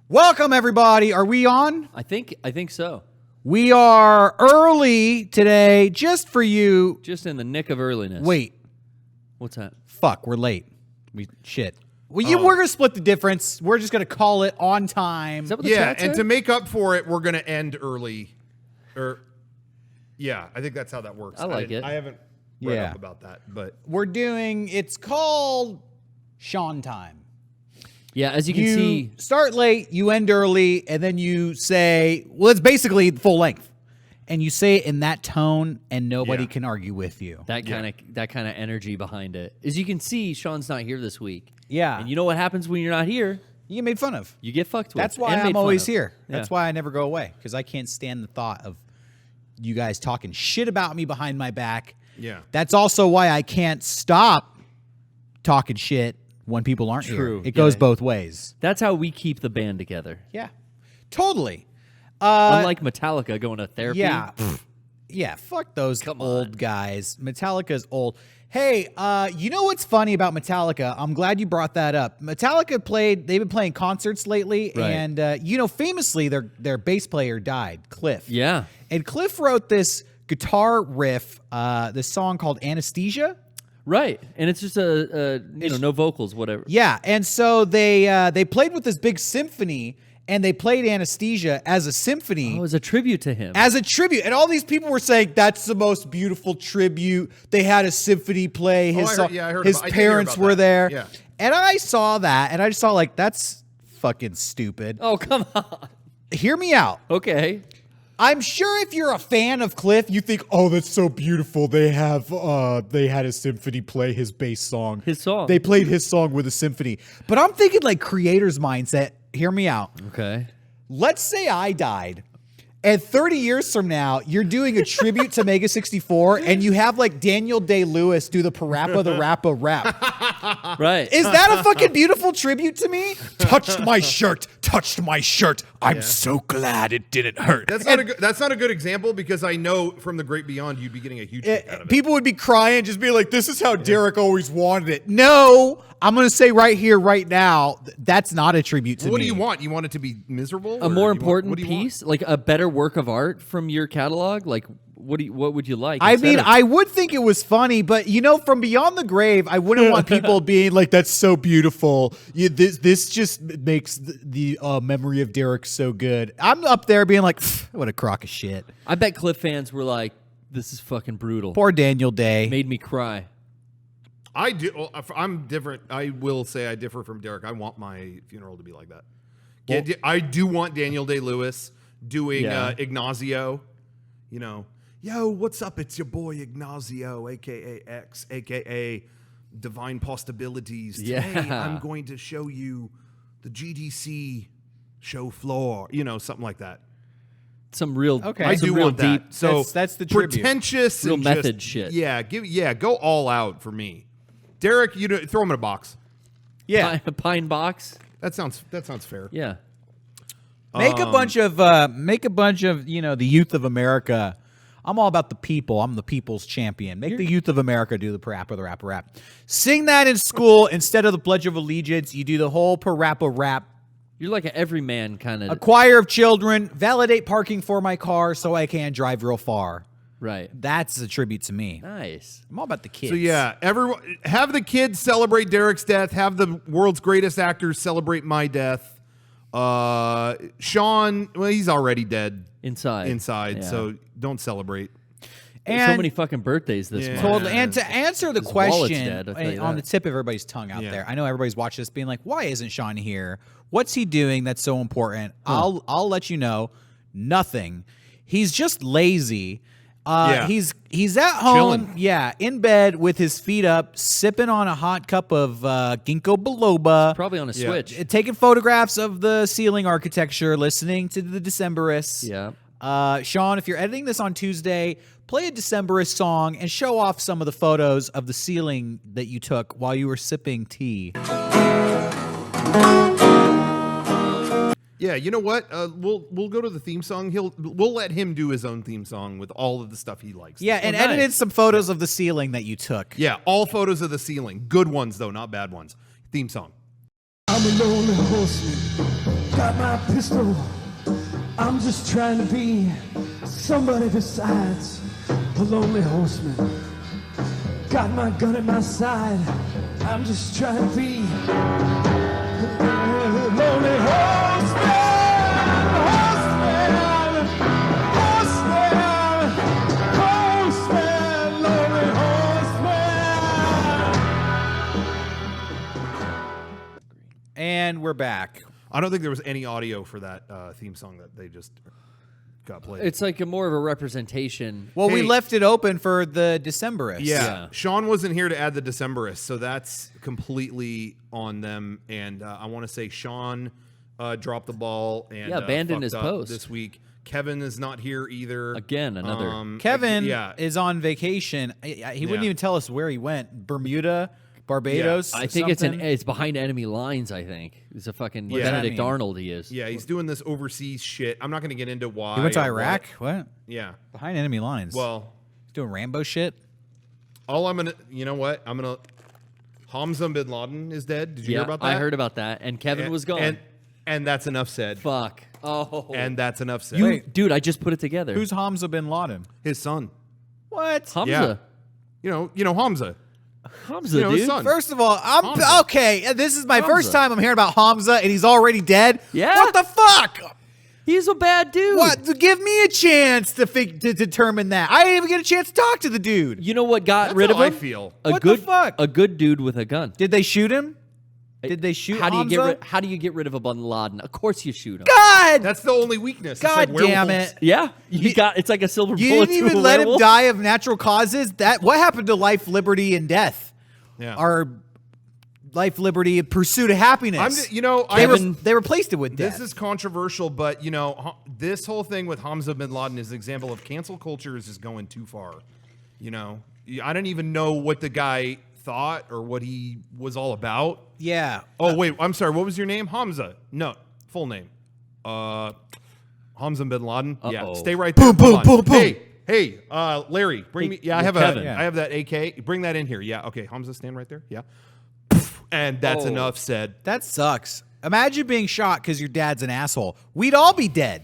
Welcome, everybody. Are we on? I think so. We are early today, just for you. Just in the nick of earliness. Wait. What's that? Fuck, we're late. Shit. Well, we're going to split the difference. We're just going to call it on time. Is that what the chat said? And to make up for it, we're going to end early. Yeah, I think that's how that works. I like it. I haven't read up about that, but It's called Sean time. Yeah, as you can see. Start late, you end early, and then you say, well, it's basically full length. And you say it in that tone, and nobody can argue with you. That kind of energy behind it. As you can see, Sean's not here this week. Yeah. And you know what happens when you're not here? You get made fun of. You get fucked with. That's why I'm always here. That's why I never go away, because I can't stand the thought of you guys talking shit about me behind my back. Yeah. That's also why I can't stop talking shit when people aren't here. It goes both ways. That's how we keep the band together. Yeah. Totally. Unlike Metallica going to therapy. Yeah. Yeah, fuck those old guys. Metallica's old. Hey, you know what's funny about Metallica? I'm glad you brought that up. Metallica they've been playing concerts lately, right. And famously their bass player died, Cliff. Yeah. And Cliff wrote this guitar riff, this song called Anesthesia. Right, and it's just no vocals, whatever. Yeah, and so they played with this big symphony, and they played Anesthesia as a symphony. Oh, as a tribute to him. As a tribute, and all these people were saying that's the most beautiful tribute. They had a symphony play. His parents were there, yeah. And I saw that, and I just saw that's fucking stupid. Oh, come on. Hear me out. Okay. I'm sure if you're a fan of Cliff, you think, "Oh, that's so beautiful. They had a symphony play his bass song. His song. They played his song with a symphony." But I'm thinking like creator's mindset. Hear me out. Okay. Let's say I died, and 30 years from now, you're doing a tribute to Mega64, and you have like Daniel Day-Lewis do the Parappa the Rappa rap. Right. Is that a fucking beautiful tribute to me? Touched my shirt. I'm so glad it didn't hurt. That's not a good example, because I know from the great beyond you'd be getting a huge kick out of it. People would be crying, just be like, "This is how Derek always wanted it." No, I'm going to say right here, right now, that's not a tribute to me. What do you want? You want it to be miserable? A more important piece, like a better work of art from your catalog? Like, what would you like? I mean, I would think it was funny, but from beyond the grave, I wouldn't want people being like, "That's so beautiful. This just makes the memory of Derek so good." I'm up there being like, "What a crock of shit." I bet Cliff fans were like, "This is fucking brutal." Poor Daniel Day. Made me cry. I'm different. I will say I differ from Derek. I want my funeral to be like that. I do want Daniel Day-Lewis doing Ignacio. Yo, what's up? It's your boy Ignacio, a.k.a. X, a.k.a. Divine Possibilities. Yeah. Today, I'm going to show you the GDC show floor. Something like that. Some real, I do want that. Deep, so that's the tribute. Pretentious, real and method shit. Yeah, go all out for me. Derek, throw him in a box. Yeah, pine box. That sounds fair. Yeah. Make a bunch of the youth of America. I'm all about the people. I'm the people's champion. Make the youth of America do the Parappa the Rappa rap. Sing that in school instead of the Pledge of Allegiance. You do the whole Parappa rap. You're like an everyman kind of. A choir of children. Validate parking for my car so I can drive real far. Right. That's a tribute to me. Nice. I'm all about the kids. So yeah, everyone have the kids celebrate Derek's death. Have the world's greatest actors celebrate my death. Sean, well, he's already dead inside, yeah. So don't celebrate. And so many fucking birthdays this month. Totally. And to answer the question dead, on the tip of everybody's tongue out there, I know everybody's watching this being like, "Why isn't Sean here? What's he doing that's so important?" I'll let you know. Nothing. He's just lazy. He's at home, chilling. In bed with his feet up, sipping on a hot cup of ginkgo biloba. Probably on a Switch. Taking photographs of the ceiling architecture, listening to the Decemberists. Yeah. Sean, if you're editing this on Tuesday, play a Decemberist song and show off some of the photos of the ceiling that you took while you were sipping tea. Yeah, you know what? We'll go to the theme song. We'll let him do his own theme song with all of the stuff he likes. Yeah, and edit in some photos of the ceiling that you took. Yeah, all photos of the ceiling. Good ones, though, not bad ones. Theme song. I'm a lonely horseman. Got my pistol. I'm just trying to be somebody besides a lonely horseman. Got my gun at my side. I'm just trying to be a lonely horseman. And we're back. I don't think there was any audio for that theme song that they just got played. It's like more of a representation. Well, we Hey. left it open for the Decemberists. Yeah. Sean wasn't here to add the Decemberists, so that's completely on them. And I want to say Sean dropped the ball and abandoned fucked his up post this week. Kevin is not here either. Again, another. Kevin yeah. is on vacation. He wouldn't even tell us where he went. Bermuda, Barbados. I think something? it's behind enemy lines. I think it's a fucking does that Benedict mean? Arnold. He is. Yeah, he's doing this overseas shit. I'm not going to get into why. He went to or Iraq. what. What? Yeah. Behind enemy lines. Well, he's doing Rambo shit. all I'm going to, you know what? I'm going to, Hamza bin Laden is dead. Did you Yeah, hear about that? I heard about that. And Kevin was gone. And that's enough said. Fuck. Oh. And that's enough said. Dude, I just put it together. Who's Hamza bin Laden? His son. What? Hamza? Yeah. You know Hamza. Hamza, You know, his dude. son. First of all, I'm Hamza. okay. This is my Hamza. first time I'm hearing about Hamza, and he's already dead. Yeah? What the fuck? He's a bad dude. What? Give me a chance to determine that. I didn't even get a chance to talk to the dude. You know what got That's rid of how him? I feel. What the fuck? A good dude with a gun. Did they shoot him? Did they shoot How do you Hamza? how do you get rid of a Bin Laden? Of course you shoot him. God! That's the only weakness. It's God like damn werewolves. it. Yeah, it's like a silver You bullet. didn't to even a let him werewolf. die of natural causes? What happened to life, liberty, and death? Yeah. Our life, liberty, and pursuit of happiness. They replaced it with death. This is controversial, but this whole thing with Hamza bin Laden is an example of cancel culture is just going too far. I don't even know what the guy thought or what he was all about. Yeah. Oh wait, I'm sorry. What was your name? Hamza. No, full name. Hamza bin Laden. Yeah. Stay right there. Boom, Hold boom, on. boom, boom. Hey, Larry, bring me. Yeah, I have Kevin. I have that AK. Bring that in here. Yeah. Okay. Hamza, stand right there. Yeah. And that's enough said. That sucks. Imagine being shot because your dad's an asshole. We'd all be dead.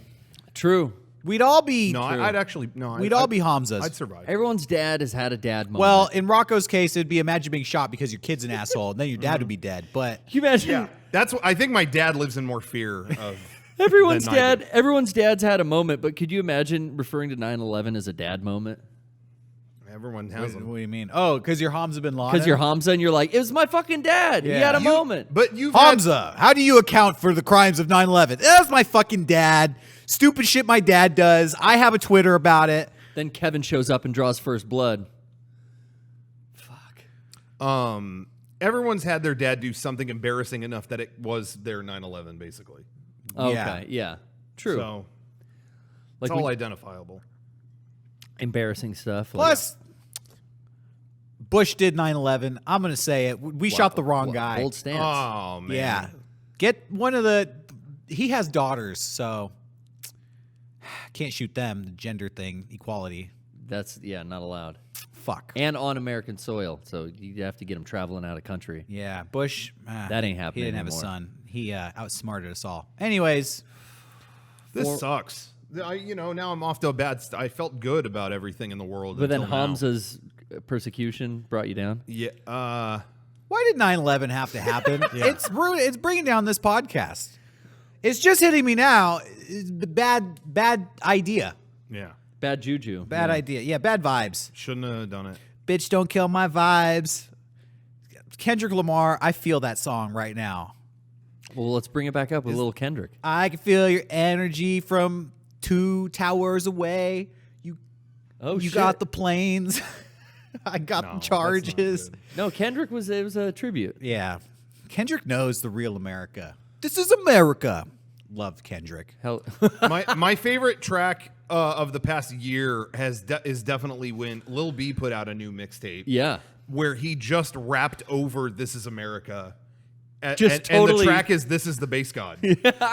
True. We'd all be. No, I'd actually no. We'd all be Hamzas. I'd survive. Everyone's dad has had a dad moment. Well, in Rocco's case, it'd be imagine being shot because your kid's an asshole, and then your dad would be dead. But can you imagine? Yeah, that's what I think. My dad lives in more fear of. Everyone's than I dad. do. Everyone's dad's had a moment, but could you imagine referring to 9/11 as a dad moment? Everyone has them. what do you mean? Oh, because you're Hamza bin Laden. Because you're Hamza and you're like, it was my fucking dad. He Yeah. had a moment. But you've Hamza. How do you account for the crimes of 9/11? That's my fucking dad. Stupid shit my dad does. I have a Twitter about it. Then Kevin shows up and draws first blood. Fuck. Everyone's had their dad do something embarrassing enough that it was their 9/11, basically. Okay. Yeah. True. So like it's all when- identifiable. embarrassing stuff. Plus, Bush did 9/11. I'm going to say it. We shot the wrong guy. Bold stance. Oh man. Yeah. Get one of the. He has daughters, so can't shoot them. The gender thing, equality. That's not allowed. Fuck. And on American soil, so you have to get him traveling out of country. Yeah, Bush. That ain't happening He didn't have a anymore. son. He outsmarted us all. Anyways, This sucks. Now I'm off to a bad. I felt good about everything in the world. But then until now. Hamza's persecution brought you down. Yeah. why did 9/11 have to happen? It's bringing down this podcast. It's just hitting me now. It's a bad idea. Yeah. Bad juju. Bad idea. Yeah, bad vibes. Shouldn't have done it. Bitch, don't kill my vibes. Kendrick Lamar, I feel that song right now. Well, let's bring it back up with a little Kendrick. I can feel your energy from 2 towers away. You got the planes. I got the that's charges. not good. No, Kendrick was a tribute. Yeah. Kendrick knows the real America. This is America. Love Kendrick. Hell, my favorite track of the past year is definitely when Lil B put out a new mixtape. yeah. Where he just rapped over "This Is America," and Totally. the track is "This Is the Bass God."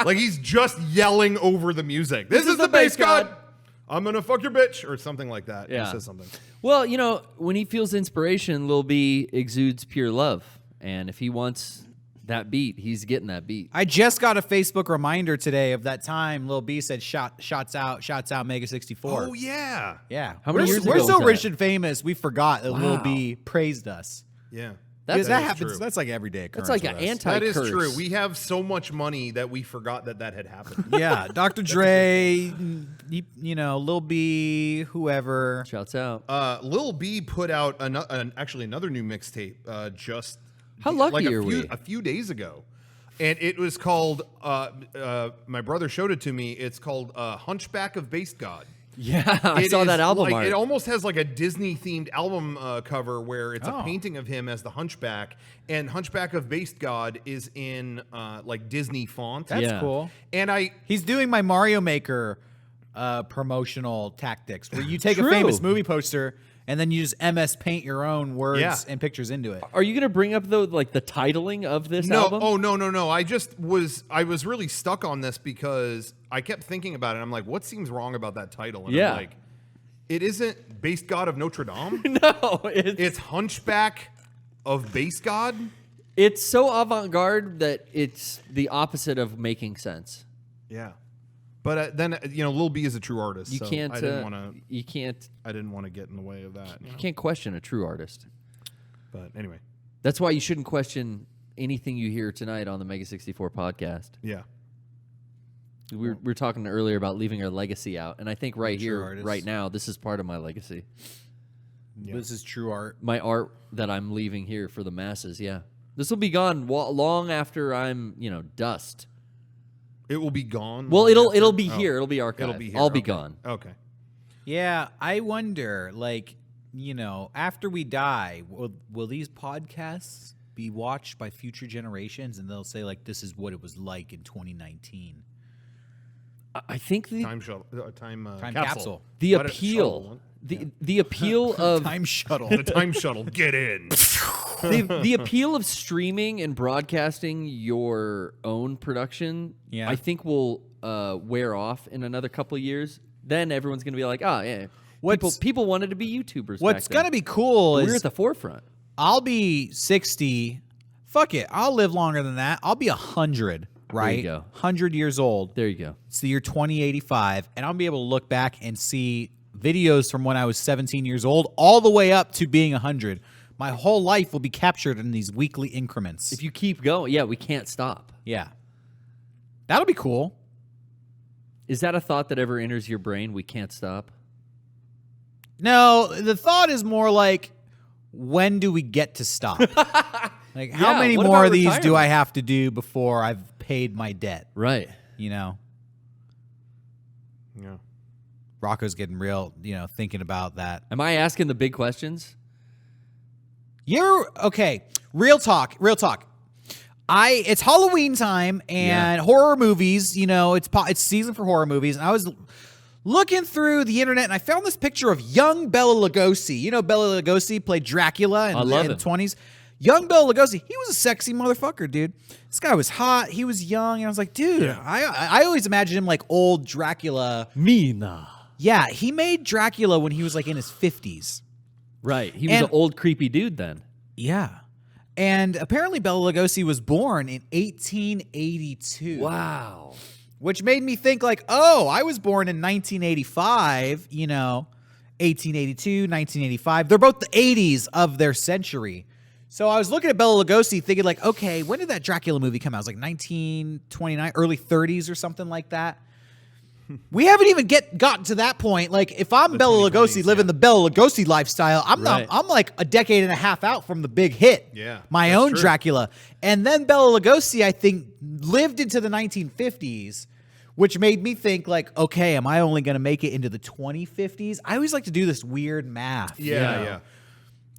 Like he's just yelling over the music. This is the bass god. I'm gonna fuck your bitch or something like that. Yeah. He says something. Well, when he feels inspiration, Lil B exudes pure love, and if he wants That beat. He's getting that beat. I just got a Facebook reminder today of that time Lil B said shots out Mega64. Oh yeah. Yeah. How many years We're ago so was rich that? and famous, we forgot that Lil Wow. B praised us. Yeah. Because that is happens. true. That's like everyday occurrence. That's like with an us. That anti-curse. is true. We have so much money that we forgot that had happened. Yeah, Dr. Dre, Lil B, whoever. Shouts out. Lil B put out actually another new mixtape just How lucky like are we? a few days ago, and it was called. My brother showed it to me. It's called "Hunchback of Bass God." Yeah, I It saw is that album like, art. It almost has like a Disney-themed album cover where it's Oh. a painting of him as the Hunchback, and Hunchback of Bass God is in like Disney font. That's Yeah. cool. And He's doing my Mario Maker promotional tactics, where you take a True. famous movie poster and then you just MS Paint your own words Yeah. and pictures into it. Are you going to bring up, though, like the titling of this No, album? oh no. I was really stuck on this because I kept thinking about it. I'm like, what seems wrong about that title? And Yeah. I'm like, it isn't Bass God of Notre Dame. No, It's Hunchback of Bass God. it's so avant-garde that it's the opposite of making sense. Yeah. But then Lil B is a true artist. You so can't. I didn't want to. You can't. I didn't want to get in the way of that. You can't question a true artist. But anyway, That's why you shouldn't question anything you hear tonight on the Mega64 podcast. yeah. We were talking earlier about leaving our legacy out, and I think right True here, artist. right now, this is part of my legacy. Yeah. This is true art. My art that I'm leaving here for the masses. Yeah, this will be gone long after I'm, dust. It will be gone. Well, it'll be Oh. here. It'll be archived. It'll be here. I'll be Okay. gone. Okay. Yeah, I wonder, after we die, will these podcasts be watched by future generations, and they'll say, this is what it was like in 2019? I think the Time shuttle. Time Time capsule. capsule. the Why did- appeal, shuttle. the appeal of Time shuttle. The time shuttle. Get in. the appeal of streaming and broadcasting your own production, Yeah. I think will wear off in another couple of years. Then everyone's going to be like, oh, yeah. People wanted to be YouTubers. What's back then. going to be cool We're is at the forefront. I'll be 60. Fuck it. I'll live longer than that. I'll be 100, right? go. 100 years old. There you go. It's the year 2085, and I'll be able to look back and see videos from when I was 17 years old all the way up to being 100. My whole life will be captured in these weekly increments. If you keep going, yeah, we can't stop. Yeah. That'll be cool. Is that a thought that ever enters your brain? We can't stop. No, the thought is more like, when do we get to stop? Like, how Yeah, many what more about of these do retirement? I have to do before I've paid my debt? Right. Yeah. Rocco's getting real, thinking about that. Am I asking the big questions? Okay. Real talk. It's Halloween time and horror movies. It's season for horror movies. And I was looking through the internet and I found this picture of young Bela Lugosi. Bela Lugosi played Dracula in the 20s. Young Bela Lugosi, he was a sexy motherfucker, dude. This guy was hot. He was young. And I was like, dude, I always imagined him like old Dracula. Mina. Yeah, he made Dracula when he was like in his 50s. Right. He was And- an old creepy dude then. Yeah. And apparently Bela Lugosi was born in 1882. Wow. Which made me think I was born in 1985, 1882, 1985. They're both the 80s of their century. So I was looking at Bela Lugosi thinking okay, when did that Dracula movie come out? It was 1929, early 30s or something like that. We haven't even gotten to that point. If I'm Bela Lugosi living the Bela Lugosi lifestyle, I'm like a decade and a half out from the big hit. Yeah, My that's own true. Dracula. And then Bela Lugosi, I think, lived into the 1950s, which made me think okay, am I only going to make it into the 2050s? I always like to do this weird math. Yeah.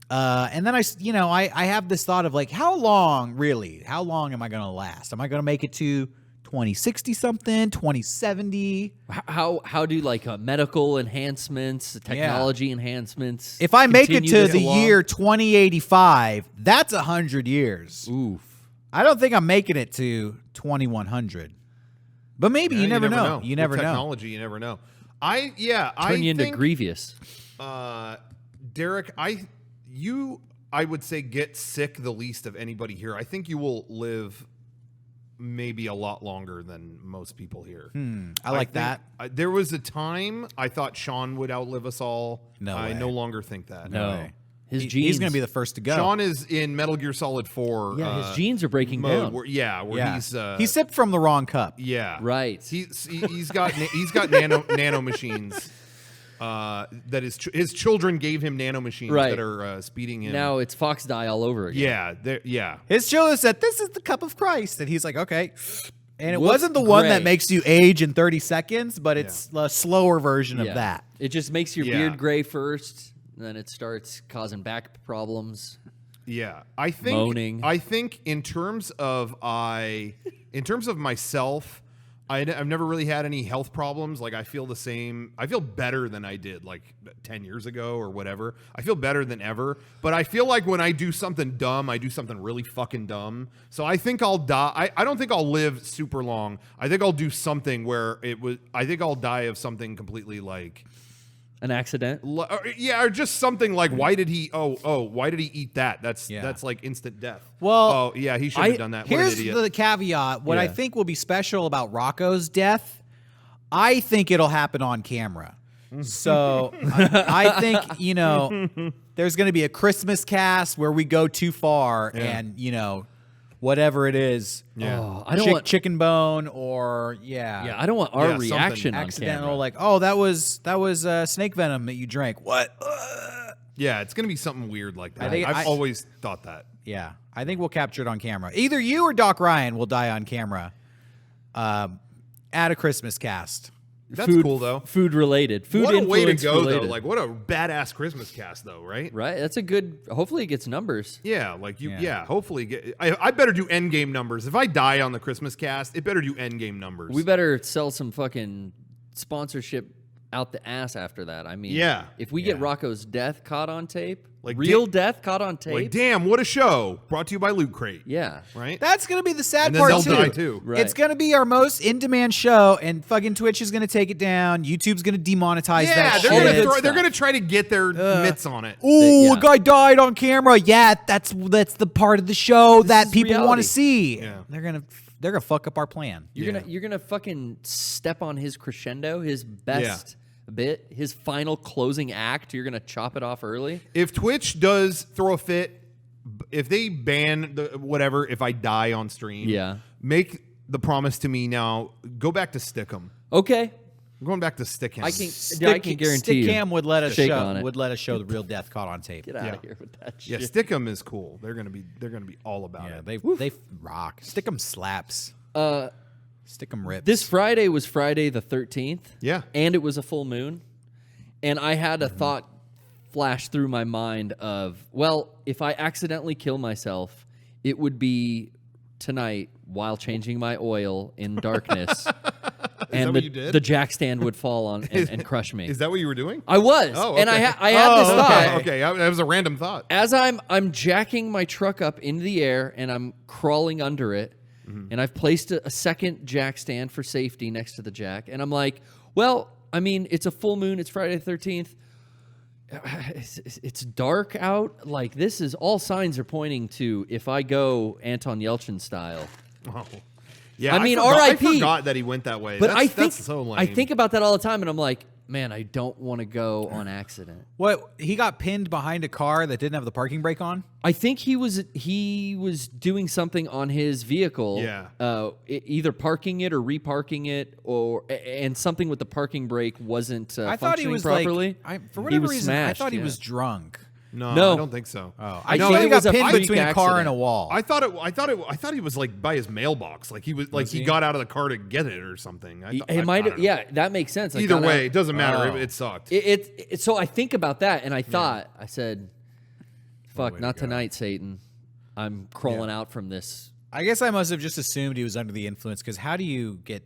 And then I have this thought of how long am I going to last? Am I going to make it to 2060 something, 2070? How do medical enhancements, technology enhancements? If I make it continue to this the along? year 2085, that's 100 years. Oof. I don't think I'm making it to 2100. But maybe Yeah, you never know. You With never know. technology, you never know. I Turn you into think, Grievous. Derek, I would say, get sick the least of anybody here. I think you will live maybe a lot longer than most people here. I like that. There was a time I thought Sean would outlive us all. No I way. no longer think that. No. way. His He's genes. going to be the first to go. Sean is in Metal Gear Solid 4. Yeah, his genes are breaking mode down. where he's he sipped from the wrong cup. yeah. Right. He's got nano machines. That his children gave him nano machines Right. that are speeding him. Now it's Fox Die all over again. Yeah. His children said, "This is the cup of Christ," and he's like, "Okay." And it Whoops, wasn't the one that gray. makes you age in 30 seconds, but it's a slower version of that. It just makes your Yeah. beard gray first, and then it starts causing back problems. Yeah, I think Moaning. I think in terms of myself, I've never really had any health problems. Like I feel the same. I feel better than I did like 10 years ago or whatever. I feel better than ever. But I feel like when I do something dumb, I do something really fucking dumb. So I think I'll die. I don't think I'll live super long. I think I'll do something where I think I'll die of something completely like. An accident? Or just something like, why did he eat that? That's like instant death. Well, he shouldn't have done that. What an Here's idiot. the caveat. What I Yeah. think will be special about Rocco's death, I think it'll happen on camera. So I think, there's going to be a Christmas cast where we go too far and, whatever it is. Yeah. Oh, I don't want chicken bone or I don't want our Yeah, something reaction on accidental camera. like, oh, that was snake venom that you drank. What? Yeah, it's gonna be something weird like that. think I've always thought that. Yeah, I think we'll capture it on camera. Either you or Doc Ryan will die on camera at a Christmas cast. That's food, cool though. Food related. Food What a way to influence go related. though. Like what a badass Christmas cast though, right? Right? That's a good. Hopefully it gets numbers. Yeah, like you. Yeah. Yeah, hopefully I better do end game numbers. If I die on the Christmas cast, it better do end game numbers. We better sell some fucking sponsorship out the ass after that. I mean, Yeah. if we get Rocco's death caught on tape, Like real death caught on tape, like damn, what a show! Brought to you by Loot Crate. yeah. Right. That's gonna be the sad And then part they'll too. die too. Right. It's gonna be our most in-demand show, and fucking Twitch is gonna take it down. YouTube's gonna demonetize Yeah, that they're shit. they're gonna try to get their mitts on it. Ooh, Yeah. a guy died on camera. Yeah, that's the part of the show that is people want reality. to see. Yeah. They're gonna fuck up our plan. You're gonna fucking step on his crescendo, his best bit, his final closing act. You're gonna chop it off early. If Twitch does throw a fit, if they ban whatever, if I die on stream, make the promise to me now. Go back to Stickem. Okay, I'm going back to Stickem. I can guarantee you. Stickcam would let us Shake on it. show the real death caught on tape. Get out of here with that Yeah, shit. Stickem is cool. They're gonna be all about Yeah, it. they rock. Stick'em slaps. Stick'em rips. This Friday was Friday the 13th. Yeah. And it was a full moon. And I had a thought flash through my mind of, well, if I accidentally kill myself, it would be tonight while changing my oil in darkness. And what you did? the jack stand would fall on and crush me. Is that what you were doing? I was. Oh, And I okay. had this thought. Okay, that was a random thought. As I'm jacking my truck up into the air and I'm crawling under it, and I've placed a second jack stand for safety next to the jack, and I'm like, well, I mean, it's a full moon, it's Friday the 13th. It's dark out. Like, this is all signs are pointing to if I go Anton Yelchin style. Oh. Yeah, I mean, I R.I.P. forgot that he went that way. But That's so lame. I think about that all the time, and I'm like, man, I don't want to go on accident. What, he got pinned behind a car that didn't have the parking brake on? I think he was doing something on his vehicle. Yeah. Either parking it or reparking it, and something with the parking brake wasn't I thought he functioning was properly. like, for He whatever was reason, smashed, I thought he yeah. was drunk. No, No. I don't think so. Oh, I I think thought he it was got a pinned freak between a car accident. and a wall. I thought he was like by his mailbox. Like he was like he he? got out of the car to get it or something. It might have. Yeah, that makes sense. I Either got way, out- it doesn't matter. Oh. It sucked. So I think about that, and I thought, I said, "Fuck, way not to go. tonight, Satan. I'm crawling out from this." I guess I must have just assumed he was under the influence, because how do you get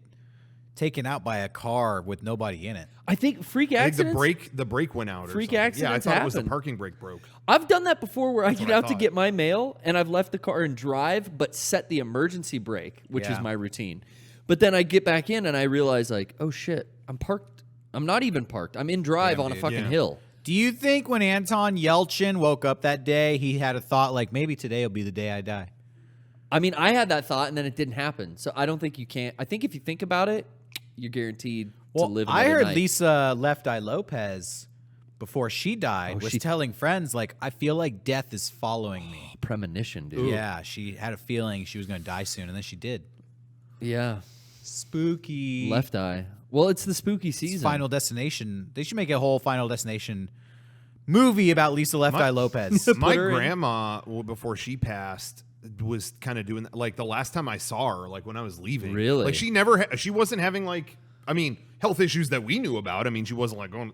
taken out by a car with nobody in it? I think freak I think accidents. the brake went out. Freak or something. accidents Yeah, I thought it was the happen. parking brake broke. I've done that before, where I get what I out to thought. get my mail, and I've left the car and drive, but set the emergency brake, which is Yeah. my routine. But then I get back in, and I realize, like, oh shit, I'm parked. I'm not even parked. I'm in drive Damn, on a dude, fucking yeah. hill. Do you think when Anton Yelchin woke up that day, he had a thought like, maybe today will be the day I die? I mean, I had that thought, and then it didn't happen. So I don't think you can't. I think if you think about it, you're guaranteed to live another I heard night. Lisa Left Eye Lopez, before she died, was telling friends, like, I feel like death is following me. Premonition, dude. Yeah, she had a feeling she was going to die soon, and then she did. Yeah. Spooky. Left Eye. Well, it's the spooky season. Final Destination. They should make a whole Final Destination movie about Lisa Left Eye Lopez. My grandma, before she passed, was kind of doing that. Like the last time I saw her, like when I was leaving. Really? Like she wasn't having like, I mean, health issues that we knew about. I mean, she wasn't like going,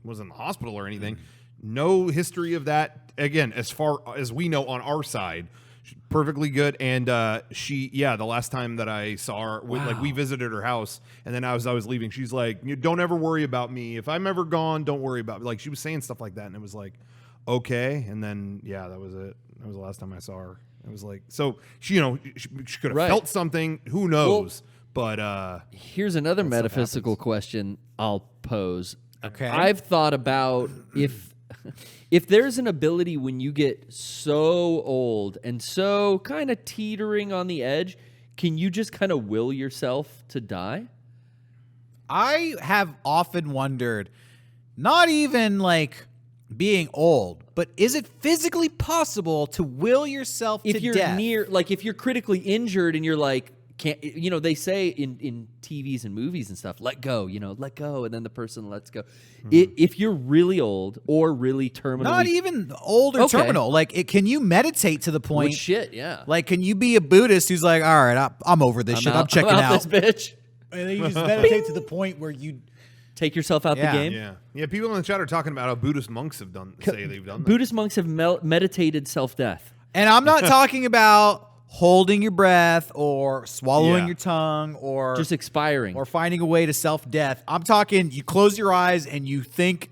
wasn't in the hospital or anything. No history of that. Again, as far as we know on our side, she's perfectly good. And the last time that I saw her, like we visited her house, and then as I was leaving, she's like, "Don't ever worry about me. If I'm ever gone, don't worry about me." Like she was saying stuff like that, and it was like, okay. And then that was it. That was the last time I saw her. It was like, so she, she could have felt something. Who knows? But here's another metaphysical question I'll pose. Okay. I've thought about if there's an ability when you get so old and so kind of teetering on the edge, can you just kind of will yourself to die? I have often wondered, not even like being old, but is it physically possible to will yourself to death? If you're near, like if you're critically injured and you're like, can't, they say in TVs and movies and stuff, let go, let go, and then the person lets go. If you're really old or really terminally, not even old or terminal, like can you meditate to the point? Well, shit, yeah. Like, can you be a Buddhist who's like, all right, I'm over this shit, I'm checking out. This bitch. And then you just meditate to the point where you take yourself out the game. Yeah. People in the chat are talking about how Buddhist monks have say they've done that. Buddhist monks have meditated self-death. And I'm not talking about holding your breath or swallowing your tongue or just expiring or finding a way to self-death. I'm talking you close your eyes and you think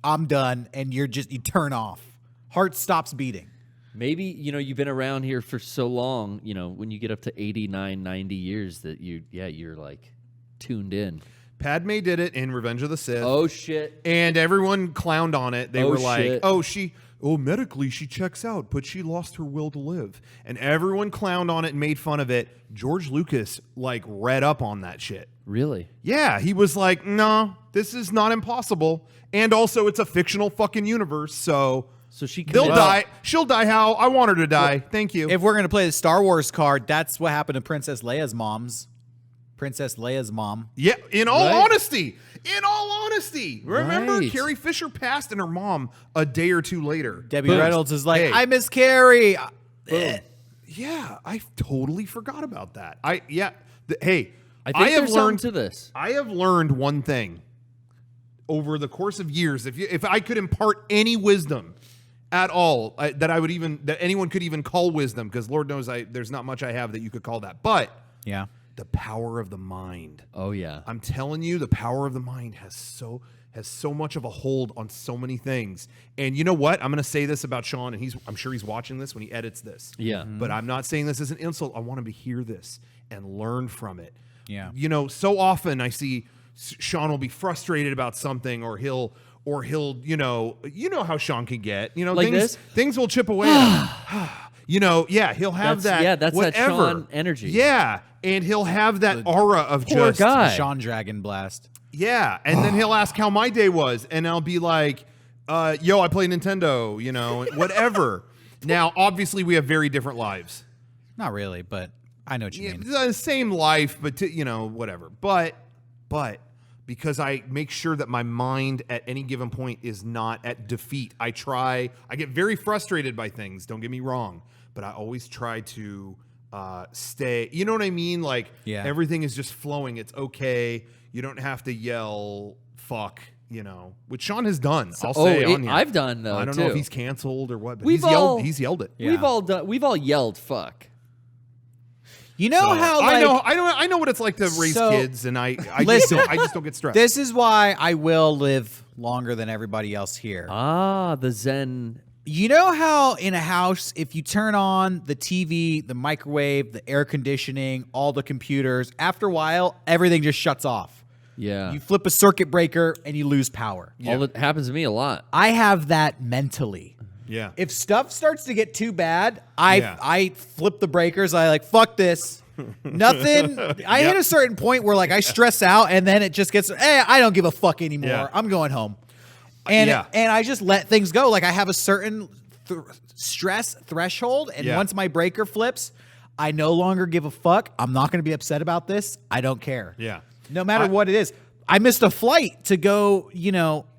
I'm done and you turn off. Heart stops beating. Maybe, you've been around here for so long, when you get up to 89, 90 years that you're like tuned in. Padme did it in Revenge of the Sith. Oh, shit. And everyone clowned on it. They were like, shit. medically she checks out, but she lost her will to live. And everyone clowned on it and made fun of it. George Lucas, read up on that shit. Really? Yeah, he was like, no, this is not impossible. And also, it's a fictional fucking universe, so she can they'll die. She'll die how I want her to die. Thank you. If we're going to play the Star Wars card, that's what happened to Princess Leia's mom. Yeah, in all honesty. Remember, Right. Carrie Fisher passed and her mom a day or two later. Debbie Reynolds is like, Hey. I miss Carrie. Yeah, I totally forgot about that. I think I have there's learned something to this. I have learned one thing over the course of years. If I could impart any wisdom at all that anyone could even call wisdom, because Lord knows there's not much I have that you could call that, but Yeah. the power of the mind. Oh, yeah. I'm telling you, the power of the mind has so much of a hold on so many things. And you know what? I'm going to say this about Sean, and I'm sure he's watching this when he edits this. Yeah. But I'm not saying this as an insult. I want him to hear this and learn from it. Yeah. So often I see Sean will be frustrated about something, or he'll how Sean can get. Like things will chip away at him. He'll have that. Yeah, that's whatever. that Sean energy. Yeah, and he'll have that aura of Poor just guy. Sean Dragon Blast. yeah, and then he'll ask how my day was, and I'll be like, I play Nintendo, whatever. Now, obviously, we have very different lives. Not really, but I know what you mean. The same life, but whatever. But because I make sure that my mind at any given point is not at defeat, I get very frustrated by things, don't get me wrong, but I always try to stay, you know what I mean? Like, everything is just flowing. It's okay. You don't have to yell, fuck, which Sean has done. I'll say on here. I've done, though, I don't too. know if he's canceled or what, but He's yelled it. Yeah. We've all yelled fuck. You know how I know what it's like to raise kids, and I just don't get stressed. This is why I will live longer than everybody else here. The Zen. You know how in a house, if you turn on the TV, the microwave, the air conditioning, all the computers, after a while, everything just shuts off. Yeah. You flip a circuit breaker and you lose power. All that happens to me a lot. I have that mentally. Yeah. If stuff starts to get too bad, I flip the breakers. I like, fuck this. Nothing. I hit a certain point where like I stress out and then it just gets, hey, I don't give a fuck anymore. Yeah. I'm going home. And I just let things go. Like I have a certain stress threshold. And once my breaker flips, I no longer give a fuck. I'm not going to be upset about this. I don't care. Yeah. No matter what it is. I missed a flight to go,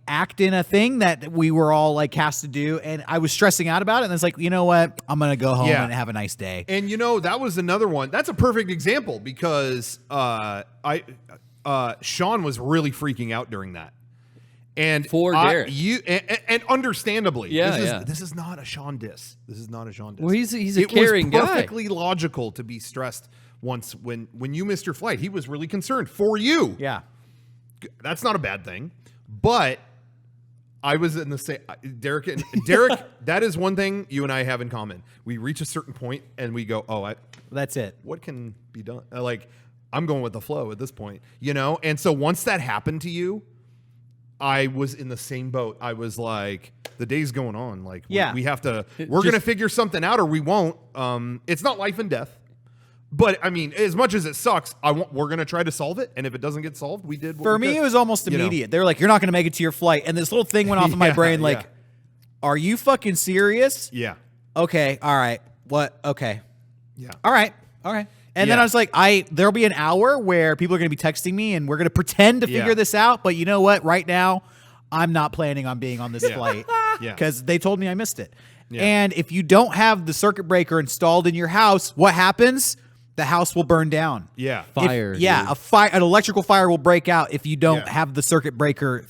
act in a thing that we were all like cast to do, and I was stressing out about it, and it's like, you know what, I'm gonna go home and have a nice day. And that was another one. That's a perfect example because Sean was really freaking out during that. And for Derek, and understandably, this is not a Sean diss. This is not a Sean diss. Well, he's a caring guy. It was perfectly logical to be stressed once when you missed your flight. He was really concerned for you. Yeah, that's not a bad thing, but I was in the same. Derek, that is one thing you and I have in common. We reach a certain point and we go, "Oh, that's it. What can be done?" Like, I'm going with the flow at this point, And so once that happened to you, I was in the same boat. I was like, the day's going on. Like, we have to. We're gonna figure something out, or we won't. It's not life and death. But I mean, as much as it sucks, we're gonna try to solve it, and if it doesn't get solved, we did. For me, it was almost immediate. They were like, "You're not gonna make it to your flight," and this little thing went off in my brain, like, "Are you fucking serious?" Yeah. Okay. All right. What? Okay. Yeah. All right. And then I was like, there'll be an hour where people are gonna be texting me, and we're gonna pretend to figure this out. But you know what? Right now, I'm not planning on being on this flight because they told me I missed it. Yeah. And if you don't have the circuit breaker installed in your house, what happens? The house will burn down. Yeah. Fire. An electrical fire will break out if you don't have the circuit breaker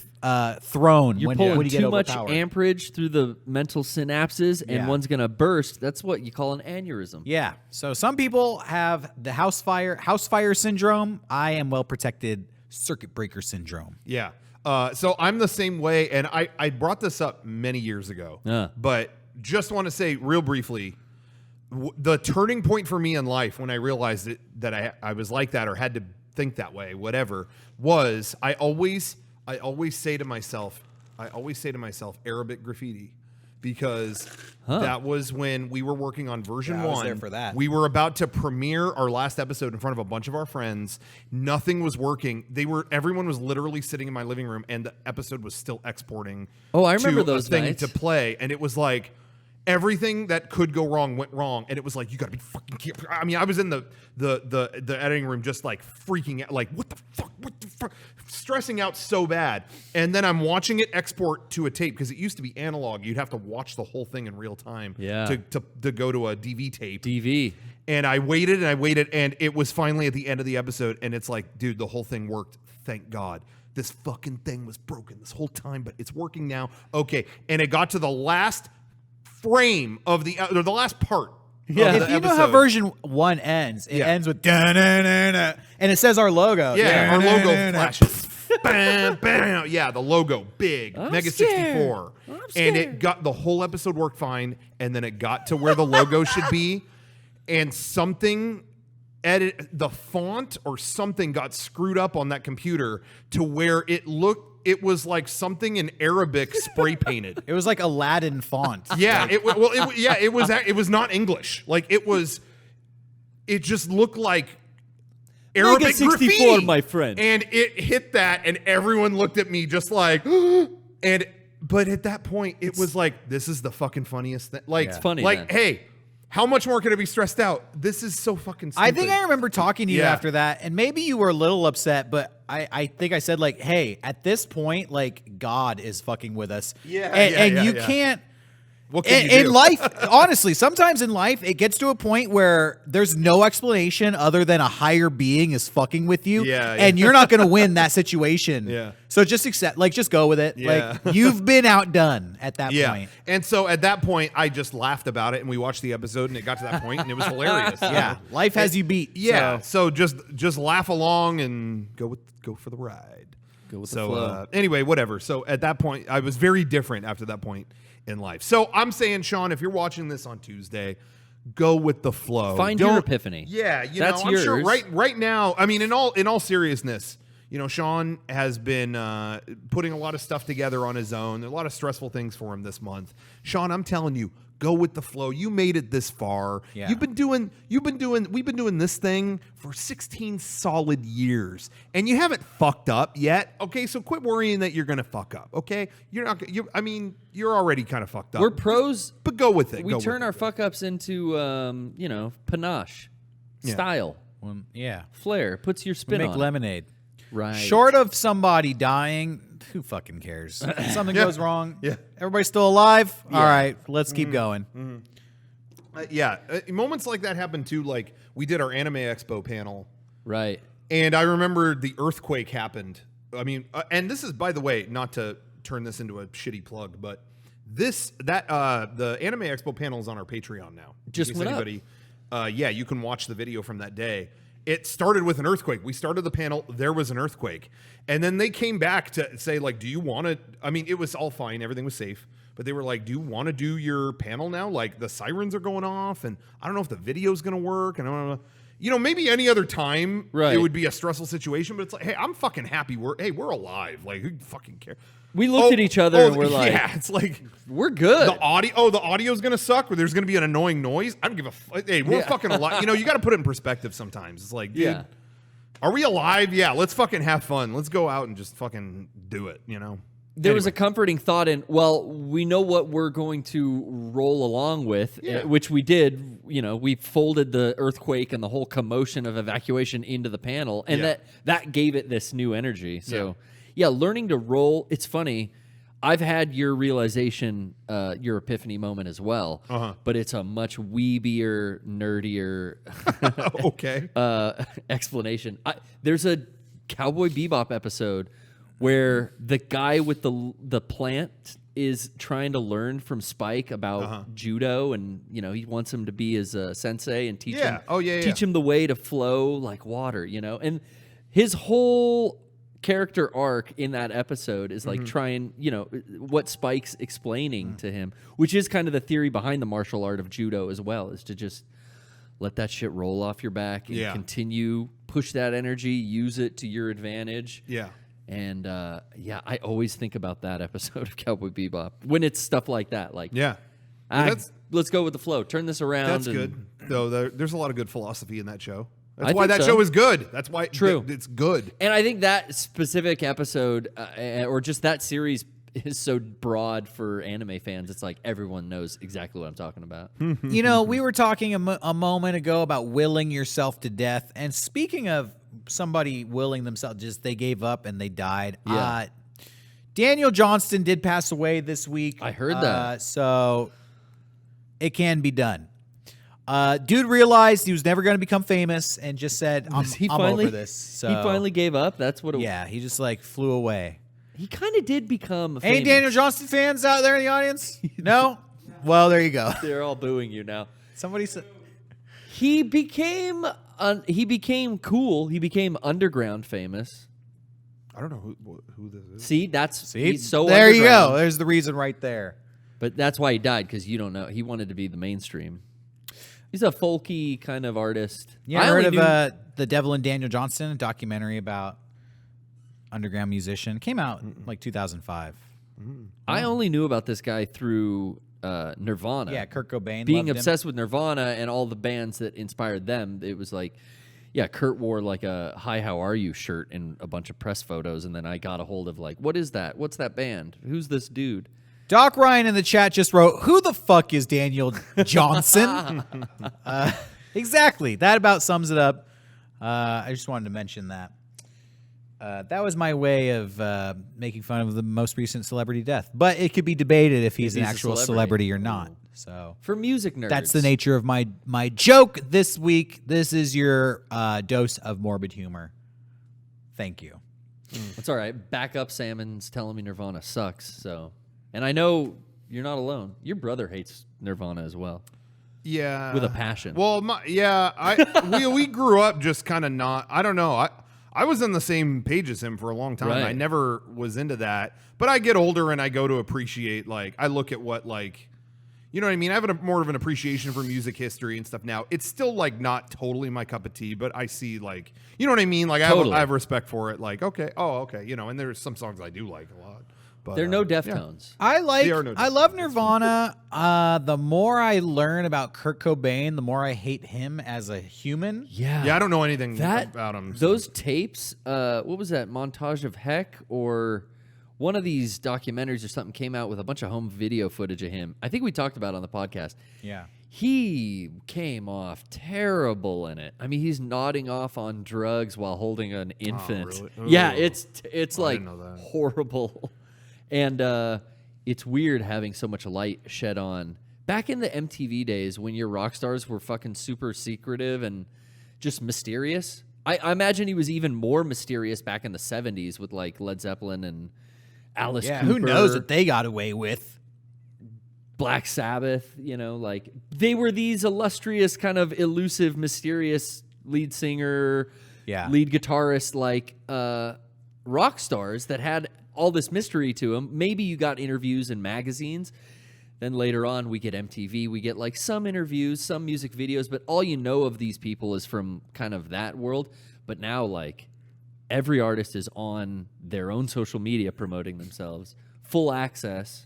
thrown. You're pulling too much amperage through the mental synapses, and one's going to burst. That's what you call an aneurysm. Yeah. So some people have the house fire syndrome. I am well protected circuit breaker syndrome. Yeah. So I'm the same way, and I brought this up many years ago, but just want to say real briefly, the turning point for me in life when I realized that I was like that or had to think that way, whatever, was I always say to myself Arabic graffiti, because that was when we were working on version 1. I was there for that. We were about to premiere our last episode in front of a bunch of our friends. Nothing was working. Everyone was literally sitting in my living room, and the episode was still exporting. Oh, I remember those thing nights. to play, and it was like everything that could go wrong went wrong, and it was like, you gotta be fucking careful. I mean, I was in the editing room just like freaking out, like what the fuck, stressing out so bad. And then I'm watching it export to a tape, because it used to be analog. You'd have to watch the whole thing in real time to go to a DV tape. And I waited, and it was finally at the end of the episode, and it's like, dude, the whole thing worked. Thank God. This fucking thing was broken this whole time, but it's working now. Okay. And it got to the last frame of the last part. Yeah, if you know how version 1 ends, it ends with da-na-na-na, and it says our logo. Yeah, our logo flashes. Bam, bam. Yeah, the logo, big, Mega64. And it got, the whole episode worked fine, and then it got to where the logo should be, and the font or something got screwed up on that computer to where it was like something in Arabic spray painted. It was like Aladdin font. Yeah, it was not English. Like it just looked like Arabic Mega64, graffiti, my friend. And it hit that, and everyone looked at me just like, but at that point, it was like, this is the fucking funniest thing. Like, it's funny. Like, hey, how much more could I be stressed out? This is so fucking stupid. I think I remember talking to you after that, and maybe you were a little upset, but I think I said, like, hey, at this point, like, God is fucking with us. And you can't. What can you do? In life, honestly, sometimes in life, it gets to a point where there's no explanation other than a higher being is fucking with you. And you're not going to win that situation. So just accept, like, just go with it. Like, you've been outdone at that point. And so at that point, I just laughed about it, and we watched the episode, and it got to that point, and it was hilarious. Life has you beat. So just laugh along and go for the ride. Go with the flow. Anyway, whatever. So at that point, I was very different after that point in life. So I'm saying, Sean, if you're watching this on Tuesday, go with the flow. Find your epiphany. Yeah, That's I'm yours. sure right now, I mean, in all seriousness, You know, Sean has been putting a lot of stuff together on his own. There are a lot of stressful things for him this month. Sean, I'm telling you, go with the flow. You made it this far. Yeah. We've been doing this thing for 16 solid years, and you haven't fucked up yet. Okay, so quit worrying that you're gonna fuck up. Okay, you're not. You're already kind of fucked up. We're pros, but go with it. We turn our fuck ups into, panache, style, flair. Puts your spin We on make it. lemonade. Right. Short of somebody dying, who fucking cares? If something goes wrong. Yeah. Everybody's still alive. All right, let's keep going. Moments like that happen too. Like we did our Anime Expo panel, Right. and I remember the earthquake happened. I mean, and this is, by the way, not to turn this into a shitty plug, but the Anime Expo panel is on our Patreon now. Just went up. You can watch the video from that day. It started with an earthquake. We started the panel. There was an earthquake. And then they came back to say, like, do you want to... I mean, it was all fine. Everything was safe. But they were like, do you want to do your panel now? Like, the sirens are going off, and I don't know if the video's going to work. And I don't know. You know, maybe any other time it would be a stressful situation. But it's like, hey, I'm fucking happy. We're alive. Like, who fucking cares? We looked at each other and we're like, yeah, it's like... We're good. The audio's going to suck, or there's going to be an annoying noise. I don't give a fuck. Hey, we're fucking alive. You know, you got to put it in perspective sometimes. It's like, dude, are we alive? Yeah, let's fucking have fun. Let's go out and just fucking do it, you know? There was a comforting thought in, well, we know what we're going to roll along with, which we did. You know, we folded the earthquake and the whole commotion of evacuation into the panel, and that gave it this new energy. So, learning to roll. It's funny. I've had your realization, your epiphany moment as well, but it's a much weebier, nerdier explanation. There's a Cowboy Bebop episode where the guy with the plant is trying to learn from Spike about judo, and he wants him to be his sensei and teach him the way to flow like water, and his whole character arc in that episode is like trying, what Spike's explaining to him, which is kind of the theory behind the martial art of judo as well, is to just let that shit roll off your back and continue, push that energy, use it to your advantage. Yeah. And I always think about that episode of Cowboy Bebop when it's stuff like that. Like, let's go with the flow. Turn this around. That's good. Though there's a lot of good philosophy in that show. That's why that show is good. That's why it's good. And I think that specific episode or just that series is so broad for anime fans. It's like everyone knows exactly what I'm talking about. We were talking a moment ago about willing yourself to death. And speaking of somebody willing themselves, just they gave up and they died. Yeah. Daniel Johnston did pass away this week. I heard that. So it can be done. Dude realized he was never going to become famous and just said, I'm over this. So, he finally gave up? That's what it was. Yeah, he just flew away. He kind of did become famous. Any Daniel Johnston fans out there in the audience? No? Well, there you go. They're all booing you now. Somebody said... He became cool. He became underground famous. I don't know who this is. See, he's so there underground. you go. There's the reason right there. But that's why he died, because you don't know. He wanted to be the mainstream. He's a folky kind of artist. Yeah, I heard of The Devil and Daniel Johnston, a documentary about underground musician. Came out in 2005. I only knew about this guy through Nirvana. Yeah, Kurt Cobain. Being obsessed with Nirvana and all the bands that inspired them, it was like, Kurt wore like a "Hi, how are you" shirt in a bunch of press photos, and then I got a hold of what is that? What's that band? Who's this dude? Doc Ryan in the chat just wrote, "Who the fuck is Daniel Johnson?" Exactly. That about sums it up. I just wanted to mention that. That was my way of making fun of the most recent celebrity death. But it could be debated if he's an actual celebrity or not. So for music nerds, that's the nature of my joke this week. This is your dose of morbid humor. Thank you. That's all right. Backup Salmon's telling me Nirvana sucks. So, and I know you're not alone. Your brother hates Nirvana as well. Yeah, with a passion. Well, we grew up just kind of not. I don't know. I was on the same page as him for a long time. Right. I never was into that. But I get older and I go to appreciate, I look at what, You know what I mean? I have more of an appreciation for music history and stuff now. It's still like not totally my cup of tea, but I see like, you know what I mean? Like Totally. I have respect for it. Like, okay, you know, and there's some songs I do like a lot. But There are no Deftones. I They love Nirvana. The more I learn about Kurt Cobain, the more I hate him as a human. Yeah, I don't know anything That about him. so- those tapes. What was that? Montage of Heck or one of these documentaries or something came out with a bunch of home video footage of him. I think we talked about it on the podcast. Yeah. He came off terrible in it. I mean, he's nodding off on drugs while holding an infant. really? Yeah, Ooh. it's I like didn't know that. horrible. And it's weird having so much light shed on. Back in the MTV days when your rock stars were fucking super secretive and just mysterious. I imagine he was even more mysterious back in the 70s with like Led Zeppelin and Alice Yeah, Cooper. who knows what they got away with? Black Sabbath, you know, like they were these illustrious, kind of elusive, mysterious lead singer, lead guitarist, like rock stars that had all this mystery to them. Maybe you got interviews in magazines. Then later on, we get MTV. We get like some interviews, some music videos, but all you know of these people is from kind of that world. But now, like, every artist is on their own social media promoting themselves, full access.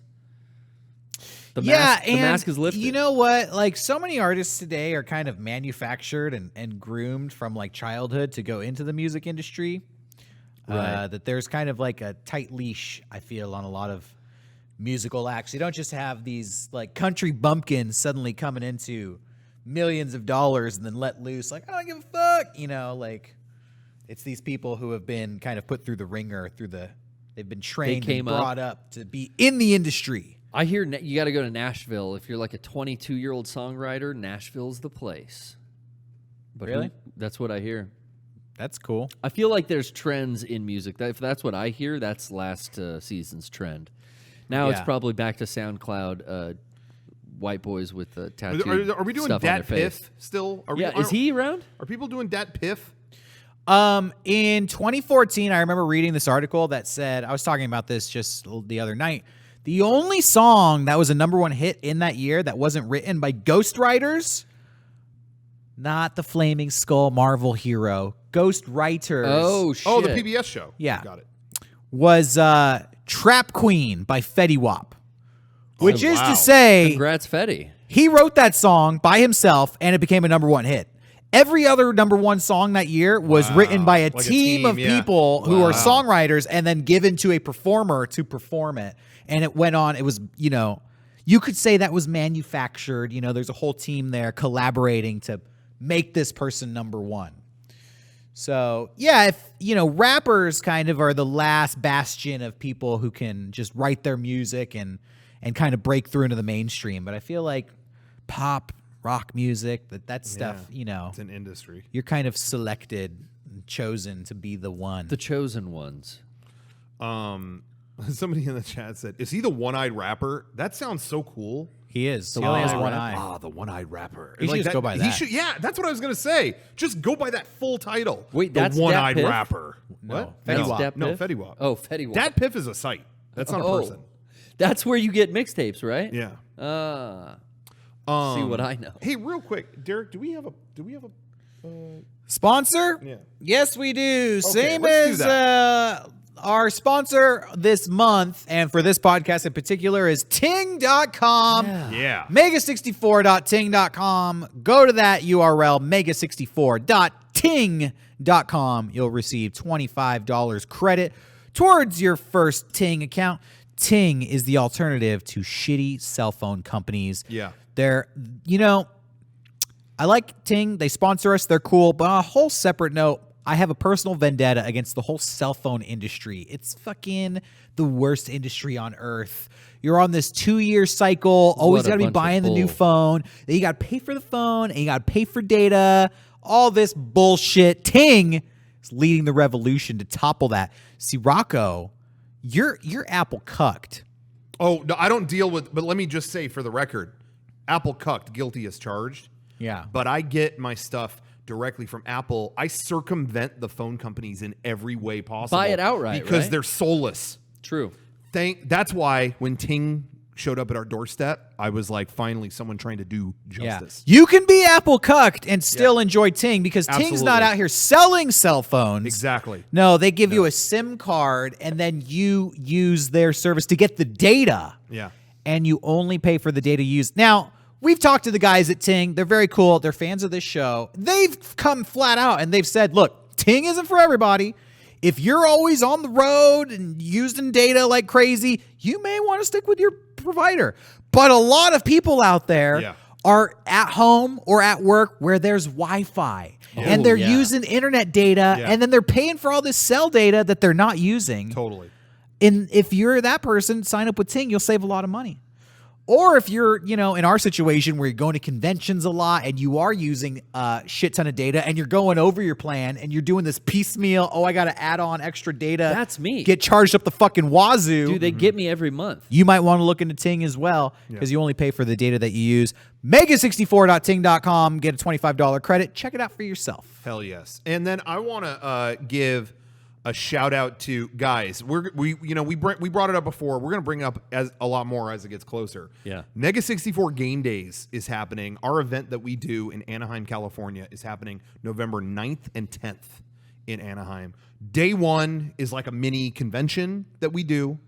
The mask is lifted. You know what? Like, so many artists today are kind of manufactured and groomed from like childhood to go into the music industry. Right. That there's kind of like a tight leash, I feel, on a lot of musical acts. You don't just have these like country bumpkins suddenly coming into millions of dollars and then let loose. Like, I don't give a fuck. You know, like it's these people who have been kind of put through the ringer, they've been trained and brought up to be in the industry. I hear you got to go to Nashville. If you're like a 22-year-old songwriter, Nashville's the place. But Really? That's what I hear. That's cool. I feel like there's trends in music. If that's what I hear, that's last season's trend. Now it's Yeah. probably back to SoundCloud, white boys with tattoo. Are we doing stuff on Dat their face. Piff still? Are Yeah, we, is he around? Are people doing Dat Piff? In 2014, I remember reading this article that said, I was talking about this just the other night. The only song that was a #1 hit in that year that wasn't written by ghostwriters, not the Flaming Skull Marvel hero, ghostwriters. Oh, shit. Oh, the PBS show. Yeah. Got it. Was Trap Queen by Fetty Wap. Which is wow. to say, Congrats, Fetty. he wrote that song by himself and it became a #1 hit. Every other #1 song that year was written by a Like a team team, of yeah. people who are songwriters and then given to a performer to perform it. And it went on. It was, you know, you could say that was manufactured. You know, there's a whole team there collaborating to make this person #1. So, yeah, if, you know, rappers kind of are the last bastion of people who can just write their music and kind of break through into the mainstream. But I feel like pop, rock music, that stuff, you know, It's an industry. you're kind of selected and chosen to be the one. The chosen ones. Somebody in the chat said, "Is he the one-eyed rapper?" That sounds so cool. He is. He only has one eye. Ah, the one-eyed rapper. He should just go by He that. should. Yeah, that's what I was gonna say. Just go by that full title. Wait, the that's one-eyed Dat Piff? rapper. No, What? Fetty no, Wap. Dat no, Piff? Fetty Wap. Oh, Fetty Wap. Dat Piff is a site. That's not a person. That's where you get mixtapes, right? Yeah. See what I know. Hey, real quick, Derek, do we have a Sponsor? Yeah. Yes, we do. Same let's do as our sponsor this month, and for this podcast in particular, is Ting.com. Yeah. Mega64.ting.com. Go to that URL, mega64.ting.com. You'll receive $25 credit towards your first Ting account. Ting is the alternative to shitty cell phone companies. Yeah. They're, you know, I like Ting. They sponsor us. They're cool. But on a whole separate note, I have a personal vendetta against the whole cell phone industry. It's fucking the worst industry on earth. You're on this 2-year cycle. Always What a got to be bunch of buying the new bull. phone. Then you got to pay for the phone, and you got to pay for data. All this bullshit. Ting is leading the revolution to topple that. See, Rocco, you're Apple cucked. Oh, no, I don't deal with, but let me just say for the record, Apple cucked, guilty as charged. Yeah. But I get my stuff directly from Apple. I circumvent the phone companies in every way possible. Buy it outright, because right? they're soulless. True. That's why when Ting showed up at our doorstep, I was like, finally, someone trying to do justice. You can be Apple cucked and still enjoy Ting because Ting's not out here selling cell phones. Exactly. No, they give you a SIM card and then you use their service to get the data. Yeah. And you only pay for the data used. Now, we've talked to the guys at Ting. They're very cool. They're fans of this show. They've come flat out and they've said, look, Ting isn't for everybody. If you're always on the road and using data like crazy, you may want to stick with your provider. But a lot of people out there are at home or at work where there's Wi-Fi and they're using internet data and then they're paying for all this cell data that they're not using. Totally. And if you're that person, sign up with Ting, you'll save a lot of money. Or if you're, in our situation where you're going to conventions a lot and you are using a shit ton of data and you're going over your plan and you're doing this piecemeal, I got to add on extra data. That's me. Get charged up the fucking wazoo. Dude, they get me every month. You might want to look into Ting as well because you only pay for the data that you use. Mega64.ting.com. Get a $25 credit. Check it out for yourself. Hell yes. And then I want to give a shout out to guys. We brought it up before. We're gonna bring it up as a lot more as it gets closer. Yeah. Mega64 Game Days is happening. Our event that we do in Anaheim, California, is happening November 9th and 10th in Anaheim. Day 1 is like a mini convention that we do,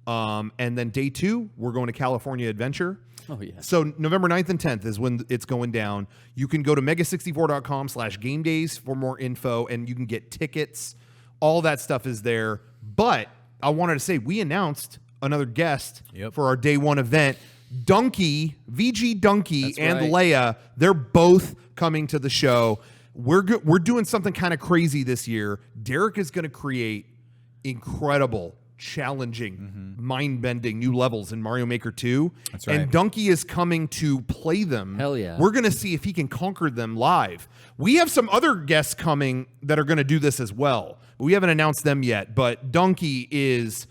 and then day 2 we're going to California Adventure. Oh, yeah. So November 9th and 10th is when it's going down. You can go to mega64.com/gamedays for more info, and you can get tickets. All that stuff is there. But I wanted to say we announced another guest for our day 1 event. Donkey, VG Donkey, and Leia, they're both coming to the show. We're doing something kind of crazy this year. Derek is going to create incredible, challenging, mind-bending new levels in Mario Maker 2. That's right. And Donkey is coming to play them. Hell yeah. We're going to see if he can conquer them live. We have some other guests coming that are going to do this as well. We haven't announced them yet, but Donkey is,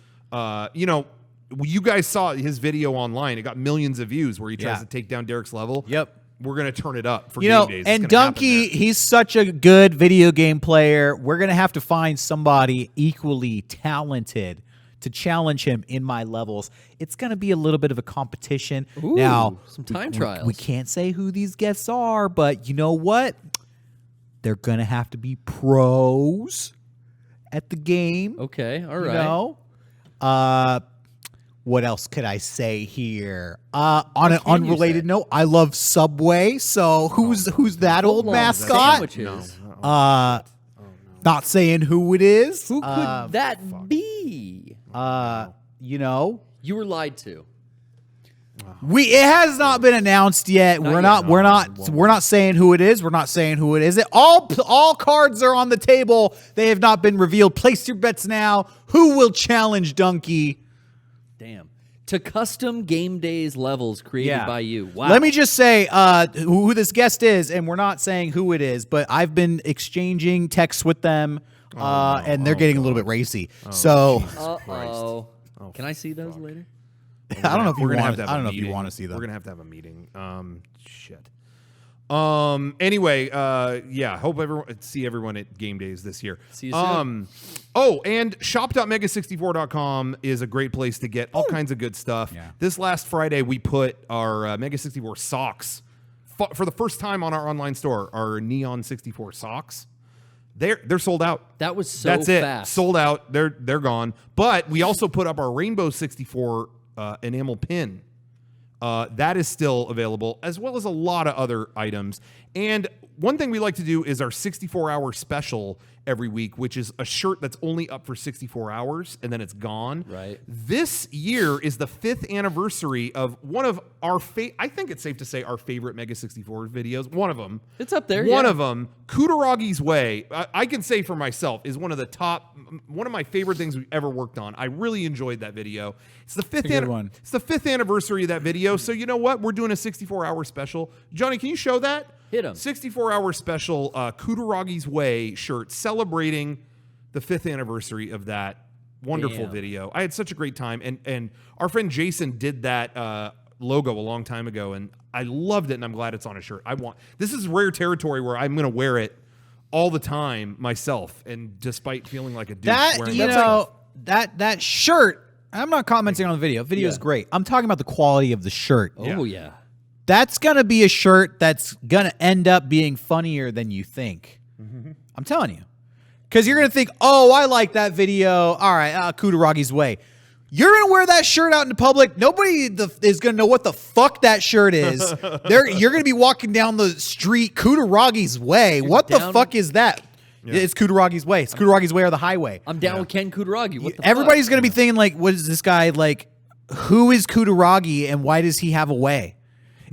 you guys saw his video online. It got millions of views where he tries to take down Derrick's level. Yep. We're going to turn it up for Game Days. And Donkey, he's such a good video game player. We're going to have to find somebody equally talented to challenge him in my levels. It's going to be a little bit of a competition. Ooh, now, some time trials. We can't say who these guests are, but you know what? They're going to have to be pros at the game. Okay, all right. What else could I say here? On an unrelated note, I love Subway. So who's that old mascot? Sandwiches. Not saying who it is. Who could that be? You were lied to. It has not been announced yet. We're not saying who it is. We're not saying who it is. All cards are on the table. They have not been revealed. Place your bets now. Who will challenge Donkey? Damn. To custom Game Days levels created by you. Wow. Let me just say who this guest is, and we're not saying who it is, but I've been exchanging texts with them, and they're getting a little bit racy. Uh-oh. Can I see those later? I don't know if we're gonna want. have to have I don't a know if you meeting. want to see them. We're gonna have to have a meeting. Shit. Anyway, hope everyone see everyone at Game Days this year. See you soon. And shop.mega64.com is a great place to get all kinds of good stuff. Yeah. This last Friday we put our Mega64 socks for the first time on our online store. Our Neon 64 socks. They're sold out. That was so That's it. fast. Sold out. They're gone. But we also put up our Rainbow 64 enamel pin. That is still available, as well as a lot of other items. And one thing we like to do is our 64-hour special every week, which is a shirt that's only up for 64 hours, and then it's gone. Right. This year is the 5th anniversary of one of our I think it's safe to say our favorite Mega64 videos. One of them. It's up there, One yeah. of them, Kudaragi's Way, I can say for myself, is one of my favorite things we've ever worked on. I really enjoyed that video. It's the 5th one. It's the 5th anniversary of that video. So you know what? We're doing a 64-hour special. Johnny, can you show that? Hit 'em. 64-hour special Kudaragi's Way shirt celebrating the 5th anniversary of that wonderful video. I had such a great time. And our friend Jason did that logo a long time ago, and I loved it, and I'm glad it's on a shirt. This is rare territory where I'm going to wear it all the time myself, and despite feeling like a douche wearing it. that shirt I'm not commenting on the video. Video is great. I'm talking about the quality of the shirt. Oh, yeah. That's going to be a shirt that's going to end up being funnier than you think. I'm telling you. Because you're going to think, oh, I like that video. All right, Kudaragi's way. You're going to wear that shirt out in public. Nobody is going to know what the fuck that shirt is. You're going to be walking down the street Kudaragi's way. What the fuck is that? Yeah. It's Kudaragi's way. It's Kudaragi's way or the highway. I'm down with Ken Kudaragi. What the Everybody's going to be thinking, like, what is this guy? Like, who is Kudaragi and why does he have a way?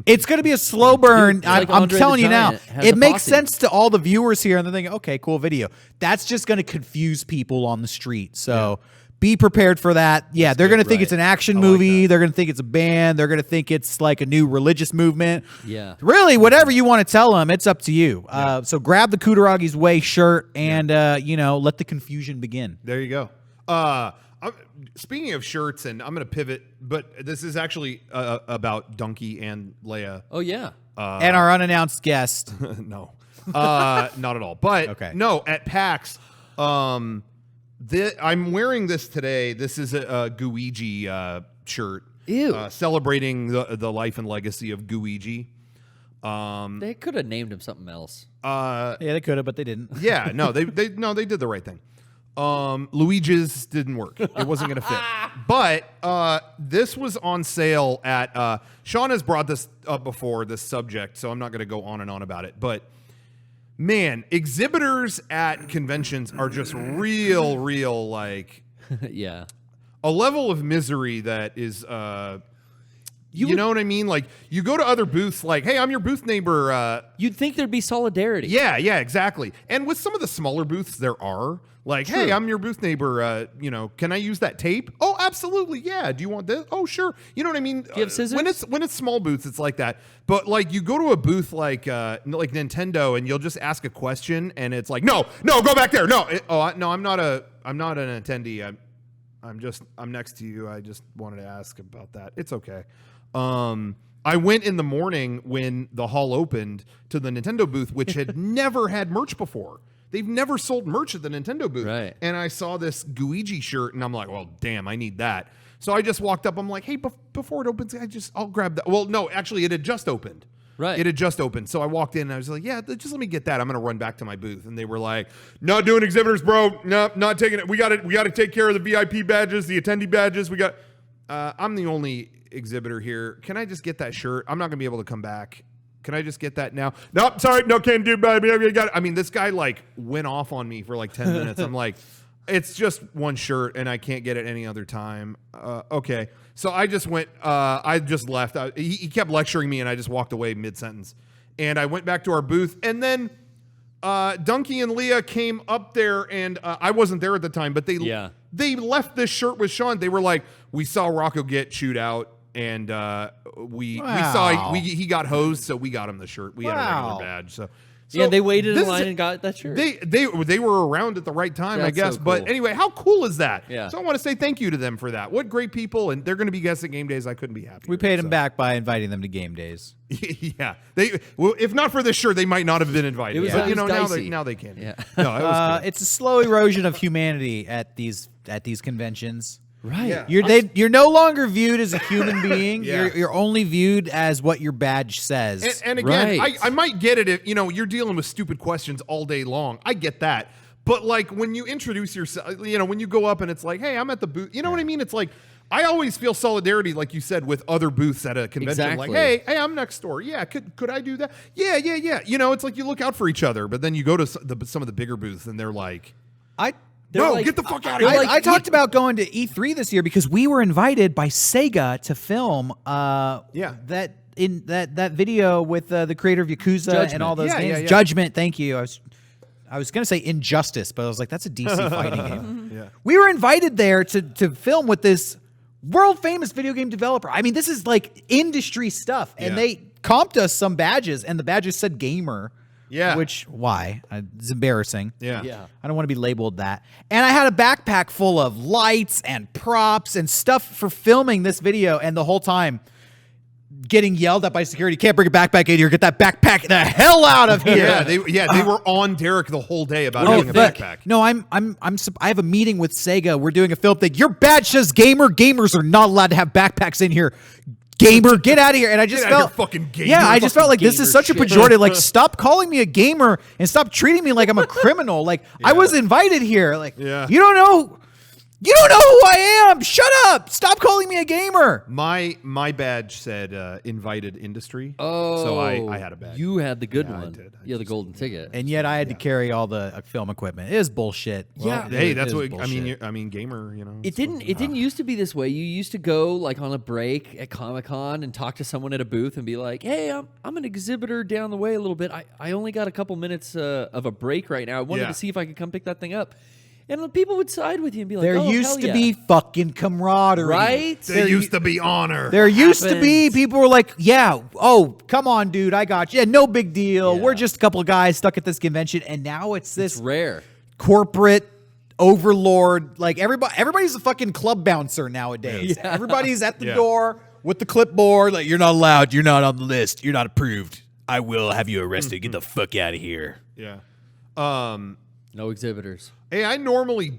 It's going to be a slow burn. I'm telling you now. It makes sense to all the viewers here, and they're thinking, okay, cool video. That's just going to confuse people on the street. So be prepared for that. Yeah, they're going to think it's an action movie. They're going to think it's a band. They're going to think it's like a new religious movement. Yeah. Really, whatever you want to tell them, it's up to you. So grab the Kudaragi's Way shirt and, let the confusion begin. There you go. Speaking of shirts, and I'm going to pivot, but this is actually about Donkey and Leia. Oh, yeah. And our unannounced guest. No, not at all. But no, at PAX, I'm wearing this today. This is a Guiji shirt. Ew. Celebrating the life and legacy of Guiji. They could have named him something else. Yeah, they could have, but they didn't. Yeah, no, they did the right thing. Luigi's didn't work. It wasn't going to fit. But this was on sale at Sean has brought this up before, this subject, so I'm not going to go on and on about it. But man, exhibitors at conventions are just real like yeah. A level of misery that is you know what I mean? Like, you go to other booths like, hey, I'm your booth neighbor. You'd think there'd be solidarity. Yeah, exactly. And with some of the smaller booths, there are. Like, hey, I'm your booth neighbor. Can I use that tape? Oh, absolutely. Yeah. Do you want this? Oh, sure. You know what I mean? Do you have scissors? When it's small booths, it's like that. But like, you go to a booth like Nintendo, and you'll just ask a question, and it's like, no, go back there. No, no, I'm not an attendee. I'm next to you. I just wanted to ask about that. It's okay. I went in the morning when the hall opened to the Nintendo booth, which had never had merch before. They've never sold merch at the Nintendo booth. Right. And I saw this Guiji shirt, and I'm like, well, damn, I need that. So I just walked up. I'm like, hey, before it opens, I'll grab that. Well, no, actually, it had just opened. Right. It had just opened. So I walked in, and I was like, yeah, just let me get that. I'm going to run back to my booth. And they were like, not doing exhibitors, bro. No, not taking it. We got to take care of the VIP badges, the attendee badges. I'm the only exhibitor here. Can I just get that shirt? I'm not going to be able to come back. Can I just get that now? Nope, sorry, no, can't do it. I mean, this guy like went off on me for like 10 minutes. I'm like, it's just one shirt and I can't get it any other time. Okay. So I just went, I just left. He kept lecturing me and I just walked away mid-sentence. And I went back to our booth, and then Donkey and Leah came up there, and I wasn't there at the time, but they left this shirt with Sean. They were like, we saw Rocco get chewed out. And we saw he got hosed, so we got him the shirt. We had a regular badge. So yeah, they waited in line and got that shirt. They were around at the right time, I guess. So cool. But anyway, how cool is that? Yeah. So I want to say thank you to them for that. What great people, and they're going to be guests at Game Days. I couldn't be happier. We paid them back by inviting them to Game Days. Yeah, if not for this shirt, they might not have been invited. Now they can. Yeah. No, it was it's a slow erosion of humanity at these conventions. Right. Yeah. You're no longer viewed as a human being. You're only viewed as what your badge says. And again, I might get it if you're dealing with stupid questions all day long. I get that. But like when you introduce yourself, when you go up and it's like, hey, I'm at the booth. You know what I mean? It's like, I always feel solidarity, like you said, with other booths at a convention. Exactly. Like, hey, I'm next door. Yeah, could I do that? Yeah. It's like you look out for each other. But then you go to some of the bigger booths and they're like, get the fuck out of here. I talked about going to E3 this year because we were invited by Sega to film that video with the creator of Yakuza Judgment. And all those games. Yeah. Judgment, thank you. I was going to say Injustice, but I was like, that's a DC fighting game. Yeah. We were invited there to film with this world-famous video game developer. I mean, this is like industry stuff. And they comped us some badges, and the badges said gamer. Yeah. Why? It's embarrassing. Yeah. I don't want to be labeled that. And I had a backpack full of lights and props and stuff for filming this video. And the whole time, getting yelled at by security. Can't bring a backpack in here. Get that backpack the hell out of here. Yeah, they were on Derek the whole day about having a backpack. No, I have a meeting with Sega. We're doing a film thing. Your badge says gamer. Gamers are not allowed to have backpacks in here. Gamer, get out of here. And I just felt fucking gamer. Yeah, I just felt like this is such a shit. pejorative. Like, stop calling me a gamer and stop treating me like I'm a criminal. Like, I was invited here. Like, you don't know who I am. Shut up. Stop calling me a gamer. My badge said invited industry. Oh, so I had a badge. You had the good Yeah, I one. did. You had the golden ticket. And yet I had to carry all the film equipment. It is bullshit. Yeah. Hey, that's is what bullshit. I mean. Gamer, you know. It didn't used to be this way. You used to go like on a break at Comic-Con and talk to someone at a booth and be like, "Hey, I'm an exhibitor down the way a little bit. I only got a couple minutes of a break right now. I wanted to see if I could come pick that thing up." And people would side with you and be like, There "Oh, used hell to yeah." be fucking camaraderie. Right? There used to be honor. There used to be happens. people were like, yeah, oh, come on, dude, I got you. Yeah, no big deal. Yeah. We're just a couple of guys stuck at this convention. And now it's this It's rare. corporate overlord. Like everybody's a fucking club bouncer nowadays. Yeah. Everybody's at the door with the clipboard. Like, you're not allowed. You're not on the list. You're not approved. I will have you arrested. Get the fuck out of here. Yeah. No exhibitors. Hey, I normally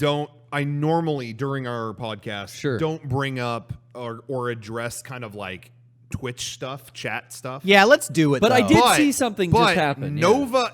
during our podcast don't bring up or address kind of like Twitch stuff, chat stuff. Yeah, let's do it. But I though. did see something just happen. Nova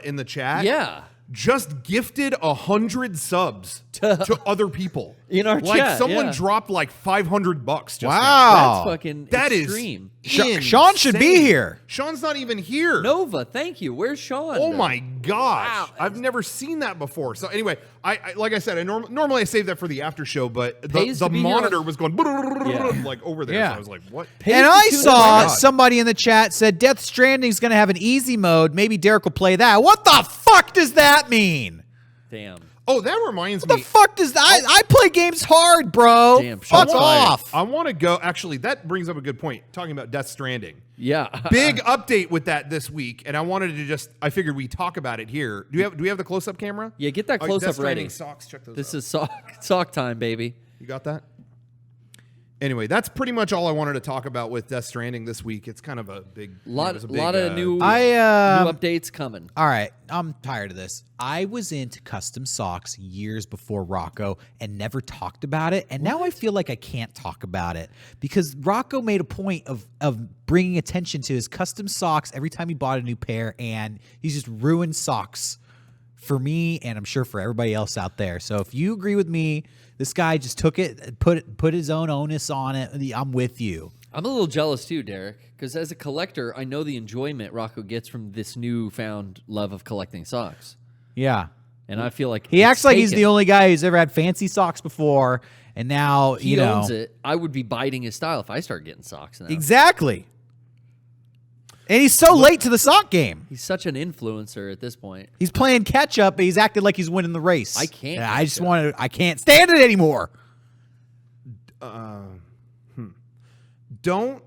in the chat. Yeah. Just gifted 100 subs to other people In our like chat, someone yeah. dropped like $500 just now. Wow. That's fucking That is extreme. Sean should be insane. here. Sean's not even here. Nova, thank you. Where's Sean? Oh my gosh! Wow. I've never seen that before. So anyway, I like I said, normally I save that for the after show, but Pays the to be here monitor on- was going like over there. Yeah. So I was like, what? And I to- saw Oh my God. somebody in the chat said Death Stranding's going to have an easy mode. Maybe Derek will play that. What the fuck does that mean? Damn. Oh, that reminds What me. the fuck does that? I play games hard, bro. Damn, fuck shots off. I want to go. Actually, that brings up a good point. Talking about Death Stranding. Yeah. Big update with that this week, and I wanted to I figured we talk about it here. Do we have the close up camera? Yeah, get that Oh, close Death up Stranding ready. Socks. Check those. This out. is sock time, baby. You got that? Anyway, that's pretty much all I wanted to talk about with Death Stranding this week. It's kind of a big, Lot it was a of big, new new updates coming. All right, I'm tired of this. I was into custom socks years before Rocco and never talked about it. And now I feel like I can't talk about it because Rocco made a point of bringing attention to his custom socks every time he bought a new pair. And he's just ruined socks for me and I'm sure for everybody else out there. So if you agree with me, this guy just took it, put his own onus on it. I'm with you. I'm a little jealous too, Derek, because as a collector, I know the enjoyment Rocco gets from this newfound love of collecting socks. Yeah. And I feel like He it's acts like he's taken. the only guy who's ever had fancy socks before. And now, He you know. owns it. I would be biting his style if I start getting socks now. Exactly. And he's so late to the sock game. He's such an influencer at this point. He's playing catch up, but he's acting like he's winning the race. I can't And I just catch up. want to. I can't stand it anymore. Don't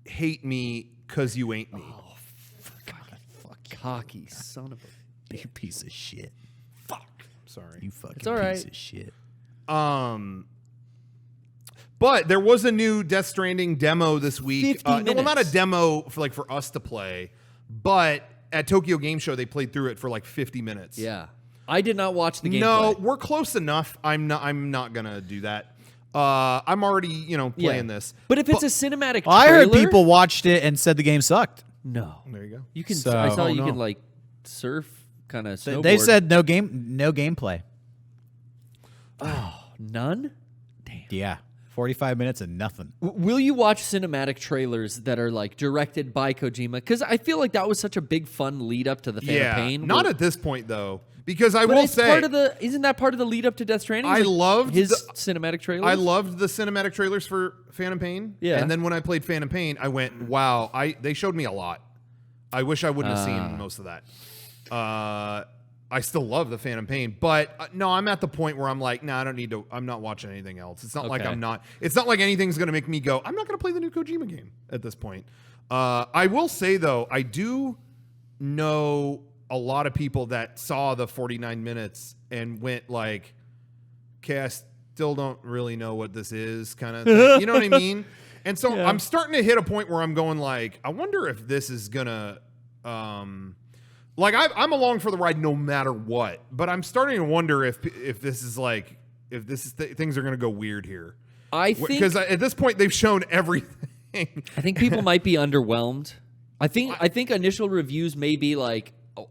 hate me because you ain't me. Cocky son of a... Big piece of shit. Sorry. You fucking It's all right. piece of shit. But there was a new Death Stranding demo this week. 50 Well, not a minutes. demo for us to play, but at Tokyo Game Show they played through it for like 50 minutes. Yeah. I did not watch the gameplay. No, we're close enough. I'm not gonna do that. I'm already playing this. But if it's a cinematic Well, I heard trailer- people watched it and said the game sucked. No. There you go. You can. So- I saw Oh, you no. can like surf, kind of snowboard. They said no gameplay. none. Yeah, 45 minutes and nothing. Will you watch cinematic trailers that are like directed by Kojima? Because I feel like that was such a big fun lead up to the Fan of Pain. Not where- at this point though, because I but will it's say part of the. Isn't that part of the lead up to Death Stranding? I Like, loved his the- cinematic trailers. I loved the cinematic trailers for Phantom Pain. Yeah. And then when I played Phantom Pain, I went, wow, they showed me a lot. I wish I wouldn't have seen most of that. I still love the Phantom Pain, but no, I'm at the point where I'm like, nah, I don't need to. I'm not watching anything else. It's not like Okay. I'm not. It's not like anything's gonna make me go. I'm not gonna play the new Kojima game at this point. I will say though, I do know a lot of people that saw the 49 minutes and went like, okay, still don't really know what this is kind of thing. You know what I mean? And so I'm starting to hit a point where I'm going like, I wonder if this is gonna, like I'm along for the ride no matter what, but I'm starting to wonder if this is like, if this is things are gonna go weird here. I think because at this point they've shown everything. I think people might be underwhelmed. I think initial reviews may be like, oh,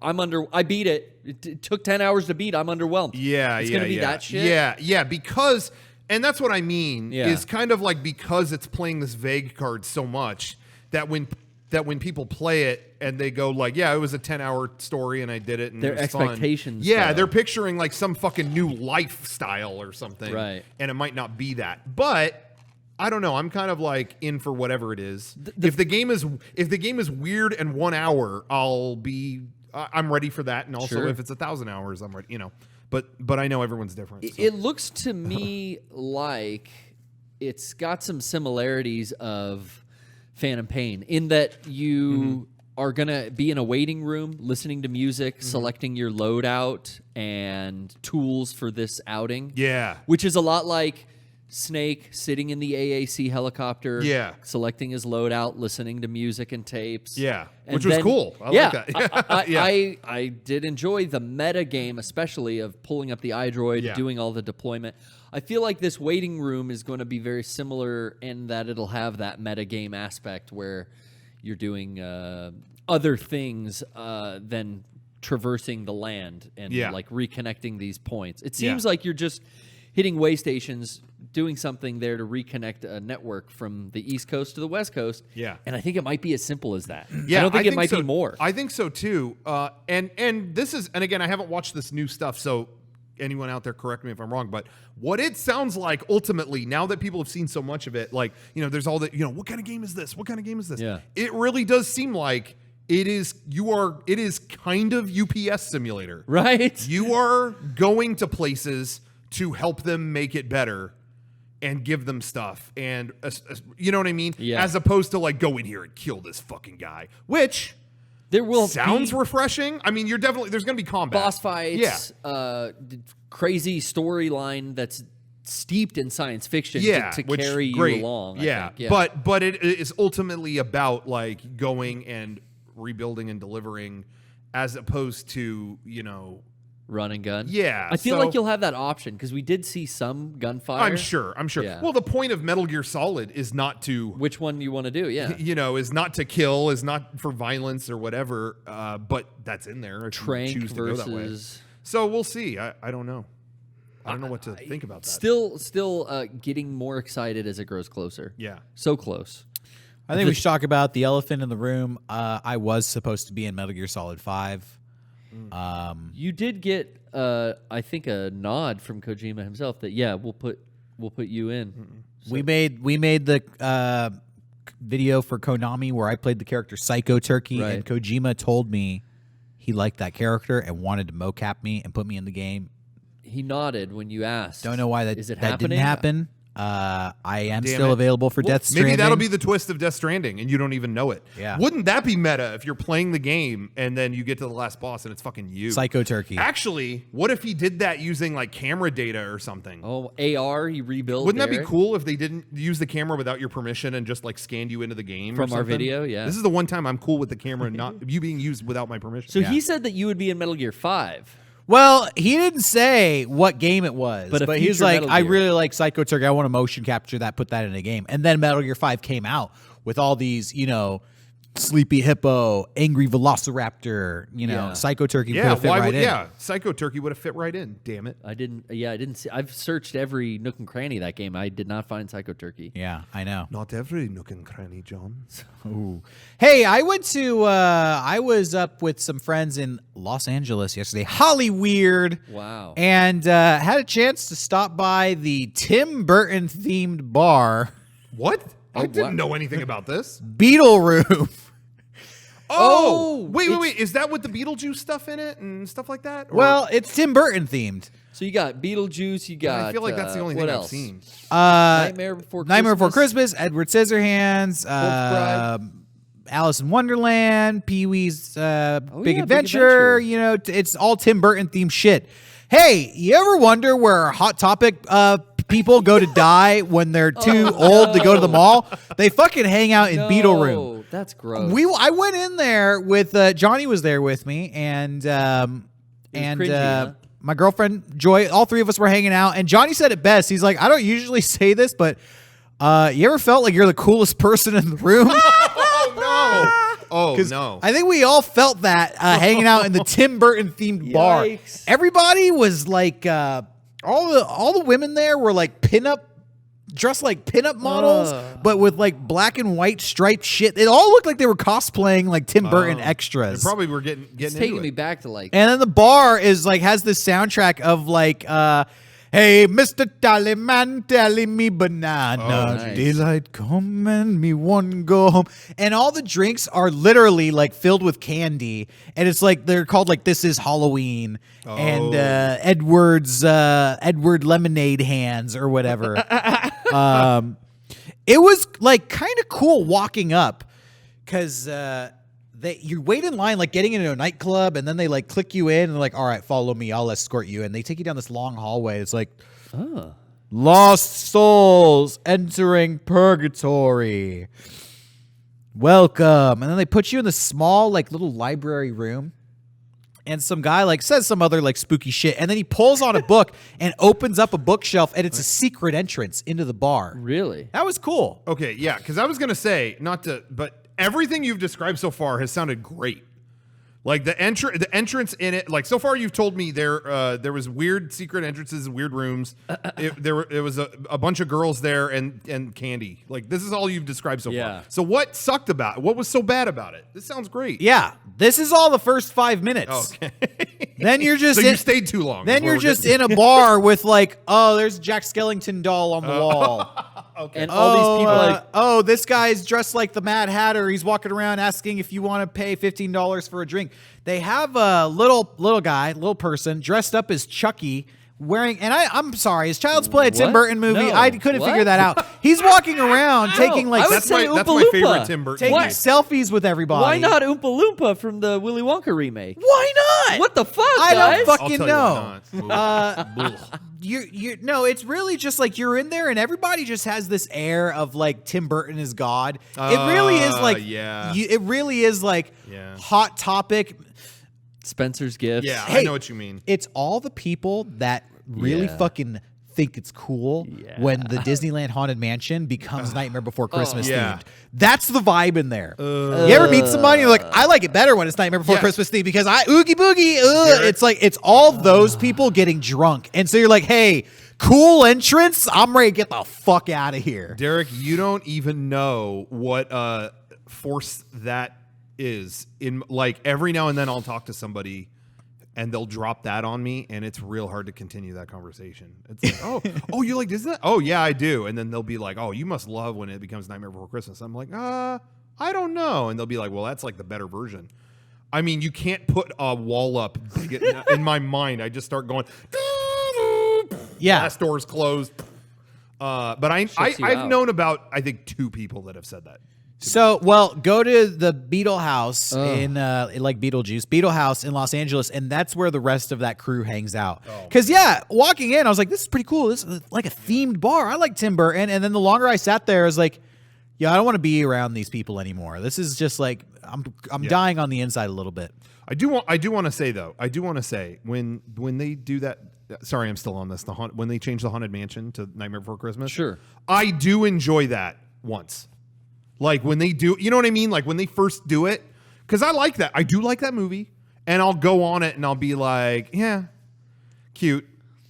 I beat it. It took 10 hours to beat. I'm underwhelmed. Yeah, it's gonna be that shit. Yeah, because, and that's what I mean, Yeah. is kind of like because it's playing this vague card so much that when people play it and they go like, yeah, it was a 10-hour story and I did it and Their it was fun. expectations, Yeah, though. they're picturing like some fucking new lifestyle or something. Right. And it might not be that. But I don't know. I'm kind of like in for whatever it is. If the game is weird and 1 hour, I'm ready for that. And also Sure. if it's 1,000 hours, I'm ready. You know, but I know everyone's different. So. It looks to me like it's got some similarities of Phantom Pain in that you are going to be in a waiting room listening to music, selecting your loadout and tools for this outing. Yeah. Which is a lot like Snake sitting in the AAC helicopter, selecting his loadout, listening to music and tapes. Yeah, And which was then- cool. I yeah, like that. I did enjoy the meta game, especially of pulling up the iDroid, doing all the deployment. I feel like this waiting room is going to be very similar in that it'll have that meta game aspect where you're doing other things than traversing the land and like reconnecting these points. It seems like you're just hitting way stations, doing something there to reconnect a network from the East Coast to the West Coast. Yeah. And I think it might be as simple as that. Yeah, I don't think it might so. be more. I think so too. And this is, and again, I haven't watched this new stuff, so anyone out there correct me if I'm wrong, but what it sounds like ultimately, now that people have seen so much of it, like, you know, there's all the, you know, what kind of game is this? What kind of game is this? Yeah. It really does seem like it is kind of UPS simulator. Right? You are going to places to help them make it better and give them stuff. And you know what I mean? Yeah. As opposed to like, go in here and kill this fucking guy, which There will sounds be refreshing. I mean, there's going to be combat. boss fights, crazy storyline that's steeped in science fiction to which, carry great. you along. Yeah, I think. but it is ultimately about like going and rebuilding and delivering, as opposed to, you know, run and gun. Yeah, I feel so- like you'll have that option because we did see some gunfire. I'm sure. Yeah. Well, the point of Metal Gear Solid is not to, Which one you want to do? Yeah. you know, is not to kill, is not for violence or whatever. But that's in there. If you Trank choose to go that way. versus So we'll see. I don't know. I don't know what to think about that. still getting more excited as it grows closer. Yeah. So close. I think we should talk about the elephant in the room. I was supposed to be in Metal Gear Solid 5. You did get, I think, a nod from Kojima himself that we'll put you in. We made the video for Konami where I played the character Psycho Turkey, Right. and Kojima told me he liked that character and wanted to mocap me and put me in the game. He nodded when you asked. Don't know why that Is it that didn't happening? happen. I am Damn still it. available for Death Stranding. Maybe that'll be the twist of Death Stranding, and you don't even know it. Yeah. Wouldn't that be meta if you're playing the game and then you get to the last boss and it's fucking you? Psycho Turkey. Actually, what if he did that using like camera data or something? Oh, AR, he rebuilt. Wouldn't that be Derek. cool if they didn't use the camera without your permission and just like scanned you into the game or From our something? video? Yeah. This is the one time I'm cool with the camera not you being used without my permission. So he said that you would be in Metal Gear 5. Well, he didn't say what game it was, But a but he's future like, Metal I Gear. really like Psycho Turkey. I want to motion capture that, put that in a game. And then Metal Gear 5 came out with all these, you know, Sleepy Hippo, Angry Velociraptor, you know, Yeah. Psycho Turkey could yeah, have fit why right would in. yeah, Psycho Turkey would have fit right in. Damn it. I didn't see. I've searched every nook and cranny of that game. I did not find Psycho Turkey. Yeah, I know. Not every nook and cranny, John. Ooh. Hey, I was up with some friends in Los Angeles yesterday, Hollyweird. Wow. And had a chance to stop by the Tim Burton themed bar, What? I what? didn't know anything about this. Beetle Room. Oh, wait. it's- Is that with the Beetlejuice stuff in it and stuff like that? Or- Well, it's Tim Burton themed. So you got Beetlejuice. You got. I feel like that's the only what thing else? I've seen. Nightmare Before Christmas. Nightmare Before Christmas, Edward Scissorhands, Bride. Alice in Wonderland, Pee-wee's Big yeah, Big Adventure. Adventure. You know, it's all Tim Burton themed shit. Hey, you ever wonder where Hot Topic people go to die when they're too old to go to the mall. They fucking hang out in Beetle Room. That's gross. I went in there with Johnny was there with me, and cringy, huh? my girlfriend Joy. All three of us were hanging out, and Johnny said it best. He's like, I don't usually say this, but you ever felt like you're the coolest person in the room? Oh no! I think we all felt that hanging out in the Tim Burton themed bar. Everybody was like, all the women there were like dressed like pinup models, but with like black and white striped shit. It all looked like they were cosplaying like Tim Burton extras. They probably were getting It's into taking it. me back to like. And then the bar is like has this soundtrack of like, hey, Mr. Tallyman, telling me banana nice. daylight come and me one go home. And all the drinks are literally like filled with candy, and it's like they're called like This Is Halloween and Edward Lemonade Hands or whatever. It was like kind of cool walking up because you wait in line like getting into a nightclub, and then they like click you in and they're like, all right, follow me, I'll escort you, and they take you down this long hallway. It's like lost souls entering purgatory, welcome. And then they put you in this small like little library room, and some guy like says some other like spooky shit, and then he pulls on a book and opens up a bookshelf, and it's a secret entrance into the bar. Really? That was cool. Okay, yeah, because I was gonna say but everything you've described so far has sounded great. Like the entrance in it. Like so far, you've told me there was weird secret entrances, weird rooms. There was a bunch of girls there and candy. Like this is all you've described so far. So what sucked about it? What was so bad about it? This sounds great. Yeah, this is all the first 5 minutes. Okay. Then you're just you stayed too long. Then you're just in a bar with like, oh, there's Jack Skellington doll on the wall. Okay. And all these people like, this guy's dressed like the Mad Hatter. He's walking around asking if you want to pay $15 for a drink. They have a little person dressed up as Chucky, wearing, and I'm sorry, is Child's Play a Tim Burton movie? No. I couldn't figure that out. He's walking around taking like I would that's say my Oompa favorite Loompa. Tim Burton. taking movie. selfies with everybody. Why not Oompa Loompa from the Willy Wonka remake? Why not? What the fuck, I guys? don't I'll fucking tell you know. why not. No, it's really just like you're in there and everybody just has this air of like Tim Burton is God. It really is like, it really is like Hot Topic. Spencer's Gifts. Yeah, Hey, I know what you mean. It's all the people that really fucking think it's cool when the Disneyland Haunted Mansion becomes Nightmare Before Christmas themed. That's the vibe in there. You ever meet somebody and you're like, I like it better when it's Nightmare Before Christmas themed because Oogie Boogie. It's like, it's all those people getting drunk. And so you're like, hey, cool entrance. I'm ready to get the fuck out of here. Derek, you don't even know what force that is. In like every now and then I'll talk to somebody and they'll drop that on me, and it's real hard to continue that conversation. It's like, oh, you like Disney? Oh, yeah, I do. And then they'll be like, oh, you must love when it becomes Nightmare Before Christmas. I'm like, I don't know. And they'll be like, well, that's like the better version. I mean, you can't put a wall up in my mind. I just start going, glass doors closed. But I've known about, I think, 2 people that have said that. So, well, go to the Beetle House in like Beetlejuice, Beetle House in Los Angeles, and that's where the rest of that crew hangs out. Because, walking in, I was like, this is pretty cool. This is like a themed bar. I like Tim Burton. And then the longer I sat there, I was like, I don't want to be around these people anymore. This is just like, I'm dying on the inside a little bit. I do want to say, though, when they do that, sorry, I'm still on this, when they change the Haunted Mansion to Nightmare Before Christmas. Sure. I do enjoy that once. Like when they do, you know what I mean? Like when they first do it, because I like that. I do like that movie, and I'll go on it and I'll be like, yeah, cute,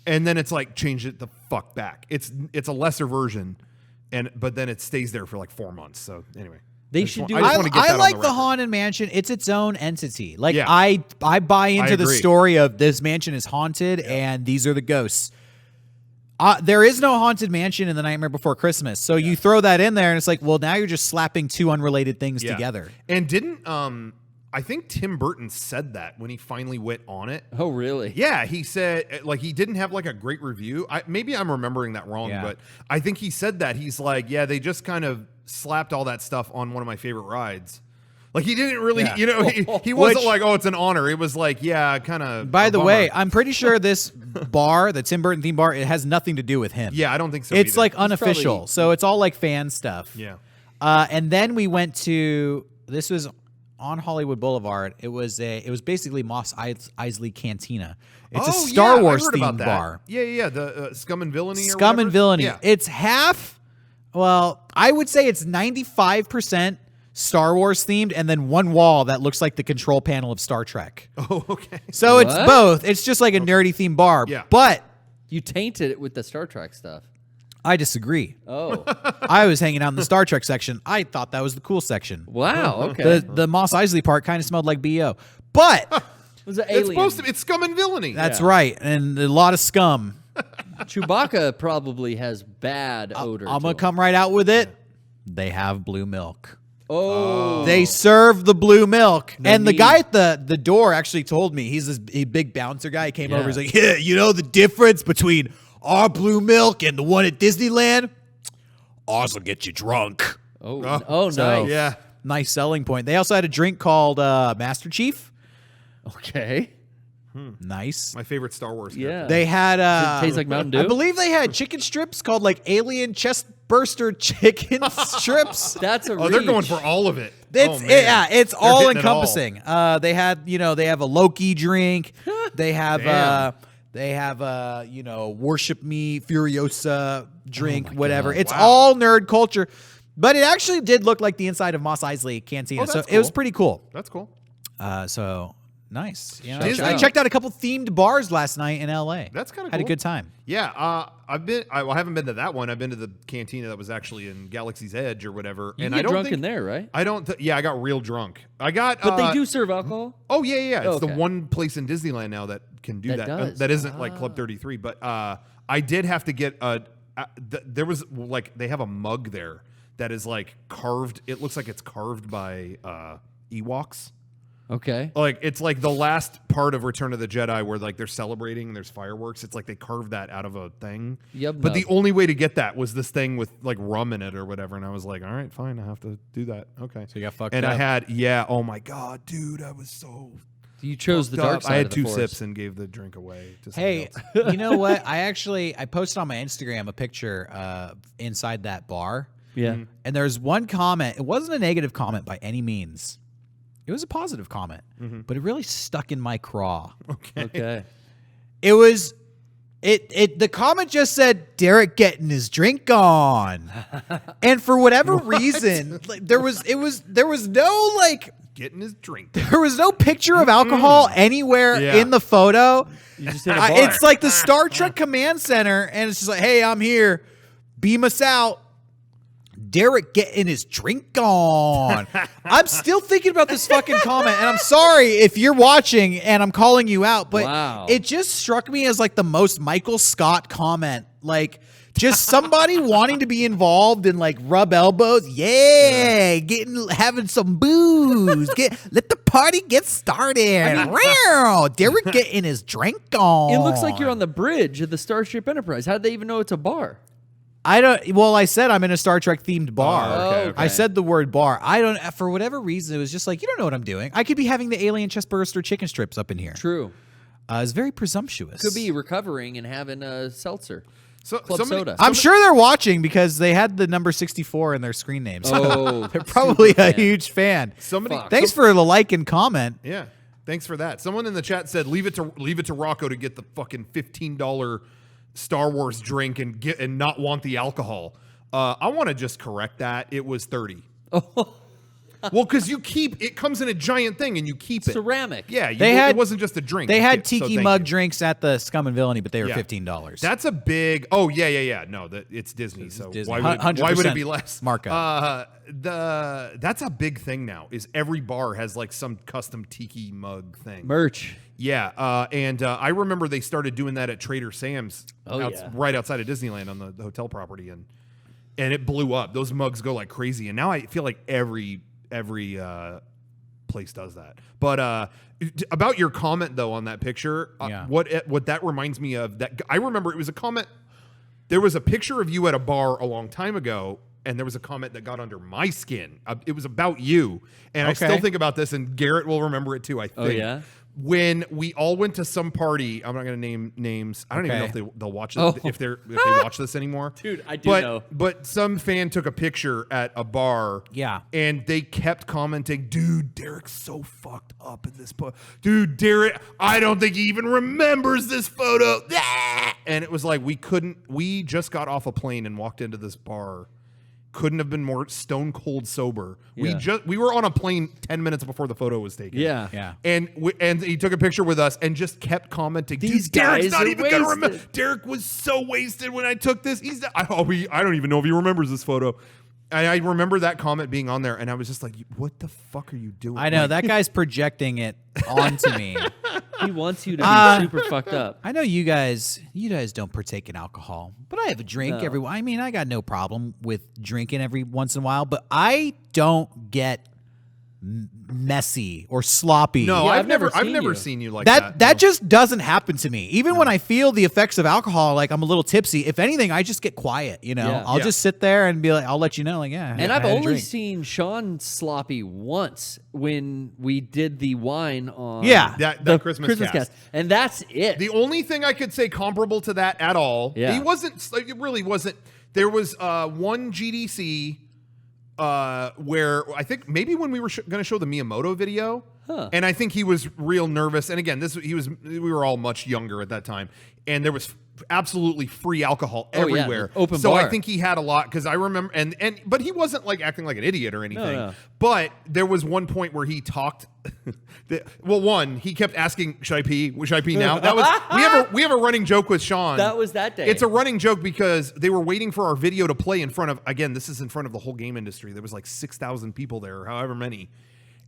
and then it's like change it the fuck back. It's a lesser version, but then it stays there for like 4 months. So anyway, they should do. I like the Haunted Mansion. It's its own entity. Like I buy into the story of this mansion is haunted and these are the ghosts. There is no Haunted Mansion in the Nightmare Before Christmas. So you throw that in there and it's like, well, now you're just slapping 2 unrelated things together. And didn't, I think Tim Burton said that when he finally went on it. Oh, really? Yeah. He said, like, he didn't have like a great review. Maybe I'm remembering that wrong, but I think he said that. He's like, they just kind of slapped all that stuff on one of my favorite rides. Like he didn't really, Yeah. you know, he wasn't Which- like, oh, it's an honor. It was like, yeah, kind of. By the way, I'm pretty sure this bar, the Tim Burton theme bar, it has nothing to do with him. yeah, I don't think so. It's either. like unofficial, probably- so it's all like fan stuff. yeah. And then we went to, this was on Hollywood Boulevard. It was basically Mos Eisley Cantina. It's a Star Wars themed bar. Yeah. The Scum and Villainy. or Scum and whatever. Villainy. Yeah. It's half. Well, I would say it's 95% Star Wars themed, and then one wall that looks like the control panel of Star Trek. Oh, okay. So it's What? both. It's just like a nerdy themed bar. Yeah. But You tainted it with the Star Trek stuff. I disagree. Oh, I was hanging out in the Star Trek section. I thought that was the cool section. wow. Okay. The Mos Eisley part kind of smelled like BO. But was it It's alien? supposed to be. It's Scum and Villainy. that's right. And a lot of scum. Chewbacca probably has bad odor. I'm to going him. to come right out with it. They have blue milk. Oh, They serve the blue milk. And the need. guy at the door actually told me, he's this big bouncer guy. He came Yeah. over. He's like, yeah, you know the difference between our blue milk and the one at Disneyland? Ours will get you drunk. oh, So- nice. Yeah. Nice selling point. They also had a drink called Master Chief. Okay. Nice. My favorite Star Wars. Yeah. character. They had Does it taste like Mountain Dew? I believe they had chicken strips called like alien chest burster chicken strips. That's a Oh, they're going reach. for all of it. It's oh, man. yeah, it's They're all hitting it all. encompassing. They had, they have a Loki drink. They have worship me Furiosa drink, whatever. God. It's Wow. all nerd culture. But it actually did look like the inside of Mos Eisley Cantina. Oh, so that's it was cool. pretty cool. That's cool. So nice. You know, Disney- I checked out a couple themed bars last night in LA. That's kinda Had a cool. good time. Yeah, I haven't been to that one. I've been to the cantina that was actually in Galaxy's Edge or whatever. You and get I don't drunk think, in there, right? I don't. Yeah, I got real drunk. I got. But they do serve alcohol. Oh yeah. It's the Okay. one place in Disneyland now that can do That that. does. That isn't like Club 33. But I did have to get there was like they have a mug there that is like carved. It looks like it's carved by Ewoks. Okay. Like it's like the last part of Return of the Jedi where like they're celebrating and there's fireworks. It's like they carved that out of a thing. Yub But the nub. only way to get that was this thing with like rum in it or whatever. And I was like, all right, fine, I have to do that. Okay. So you got fucked and I up. had oh my god, dude, I was so You chose the fucked dark up. side. I had of the 2 Force. sips and gave the drink away to Hey, somebody else. you know what? I posted on my Instagram a picture inside that bar. Yeah. And there's one comment. It wasn't a negative comment by any means. It was a positive comment, but it really stuck in my craw. Okay. It was the comment just said Derek getting his drink on. And for whatever reason, like, there was no like Getting his drink. there was no picture of alcohol anywhere Yeah. in the photo. You just hit a bar. It's like the Star Trek command center, and it's just like, hey, I'm here. Beam us out. Derek getting his drink on. I'm still thinking about this fucking comment, and I'm sorry if you're watching and I'm calling you out, but Wow. it just struck me as like the most Michael Scott comment. Like, just somebody wanting to be involved and like rub elbows. Yeah, having some booze. Let the party get started. Derek getting his drink on. It looks like you're on the bridge of the Starship Enterprise. How did they even know it's a bar? I said I'm in a Star Trek themed bar. Oh, okay, okay. I said the word bar. For whatever reason, it was just like, you don't know what I'm doing. I could be having the alien chest burster chicken strips up in here. True. It's very presumptuous. Could be recovering and having a seltzer. So Club somebody, soda. I'm sure they're watching because they had the number 64 in their screen name. So Oh, they're probably super a fan. huge fan. somebody Fuck. Thanks for the like and comment. Yeah. Thanks for that. Someone in the chat said leave it to Rocco to get the fucking $15 Star Wars drink and not want the alcohol. I want to just correct that. It was 30. Well, because it comes in a giant thing and you keep it. Ceramic. Yeah, It it wasn't just a drink. They You had get- so tiki thank mug you. drinks at the Scum and Villainy, but they were Yeah. $15. That's a big. Oh yeah. No, it's Disney. So Disney. why would it 100% be less? markup. That's a big thing now. Is every bar has like some custom tiki mug thing. Merch. Yeah, and I remember they started doing that at Trader Sam's, Yeah. right outside of Disneyland on the hotel property, and it blew up. Those mugs go like crazy, and now I feel like every place does that. But about your comment though on that picture, Yeah. what that reminds me of, that I remember it was a comment. There was a picture of you at a bar a long time ago and there was a comment that got under my skin. It was about you, and I Okay. still think about this, and Garrett will remember it too, I think. Oh, yeah? When we all went to some party, I'm not going to name names. I don't even know Okay. if they'll watch it, Oh. if they watch this anymore. Dude, I do know. But some fan took a picture at a bar. Yeah. And they kept commenting, dude, Derricks so fucked up in this dude, Derrick, I don't think he even remembers this photo. And it was like we just got off a plane and walked into this bar. Couldn't have been more stone cold sober. Yeah. We were on a plane 10 minutes before the photo was taken. Yeah. Yeah. And he took a picture with us and just kept commenting. These Dude, Derrick's guys not are even gonna remember. wasted." Derrick was so wasted when I took this. I don't even know if he remembers this photo. And I remember that comment being on there, and I was just like, "What the fuck are you doing?" I know Like, that guy's projecting it onto me. He wants you to be super fucked up. I know you guys don't partake in alcohol, but I have a drink No. I mean, I got no problem with drinking every once in a while, but I don't get messy or sloppy. No, Yeah, I've never seen you. seen you like that that. No. just doesn't happen to me. Even when I feel the effects of alcohol, like I'm a little tipsy. If anything, I just get quiet. Yeah. I'll Yeah. just sit there and be like, I'll let you know, like, yeah. And I I've had a only drink. seen Sean sloppy once when we did the wine on Yeah. That the Christmas cast. And that's it. The only thing I could say comparable to that at all, Yeah. he wasn't. It really wasn't. There was one GDC where I think maybe when we were going to show the Miyamoto video, and I think he was real nervous. And again, we were all much younger at that time, and there was absolutely free alcohol Oh, yeah, everywhere. open so I bar. think he had a lot because I remember, but he wasn't like acting like an idiot or anything. No. But there was one point where he talked. He kept asking, "Should I pee? Should I pee now?" That was we have a running joke with Sean. That was that day. It's a running joke because they were waiting for our video to play in front of. Again, this is in front of the whole game industry. There was like 6,000 people there, or however many.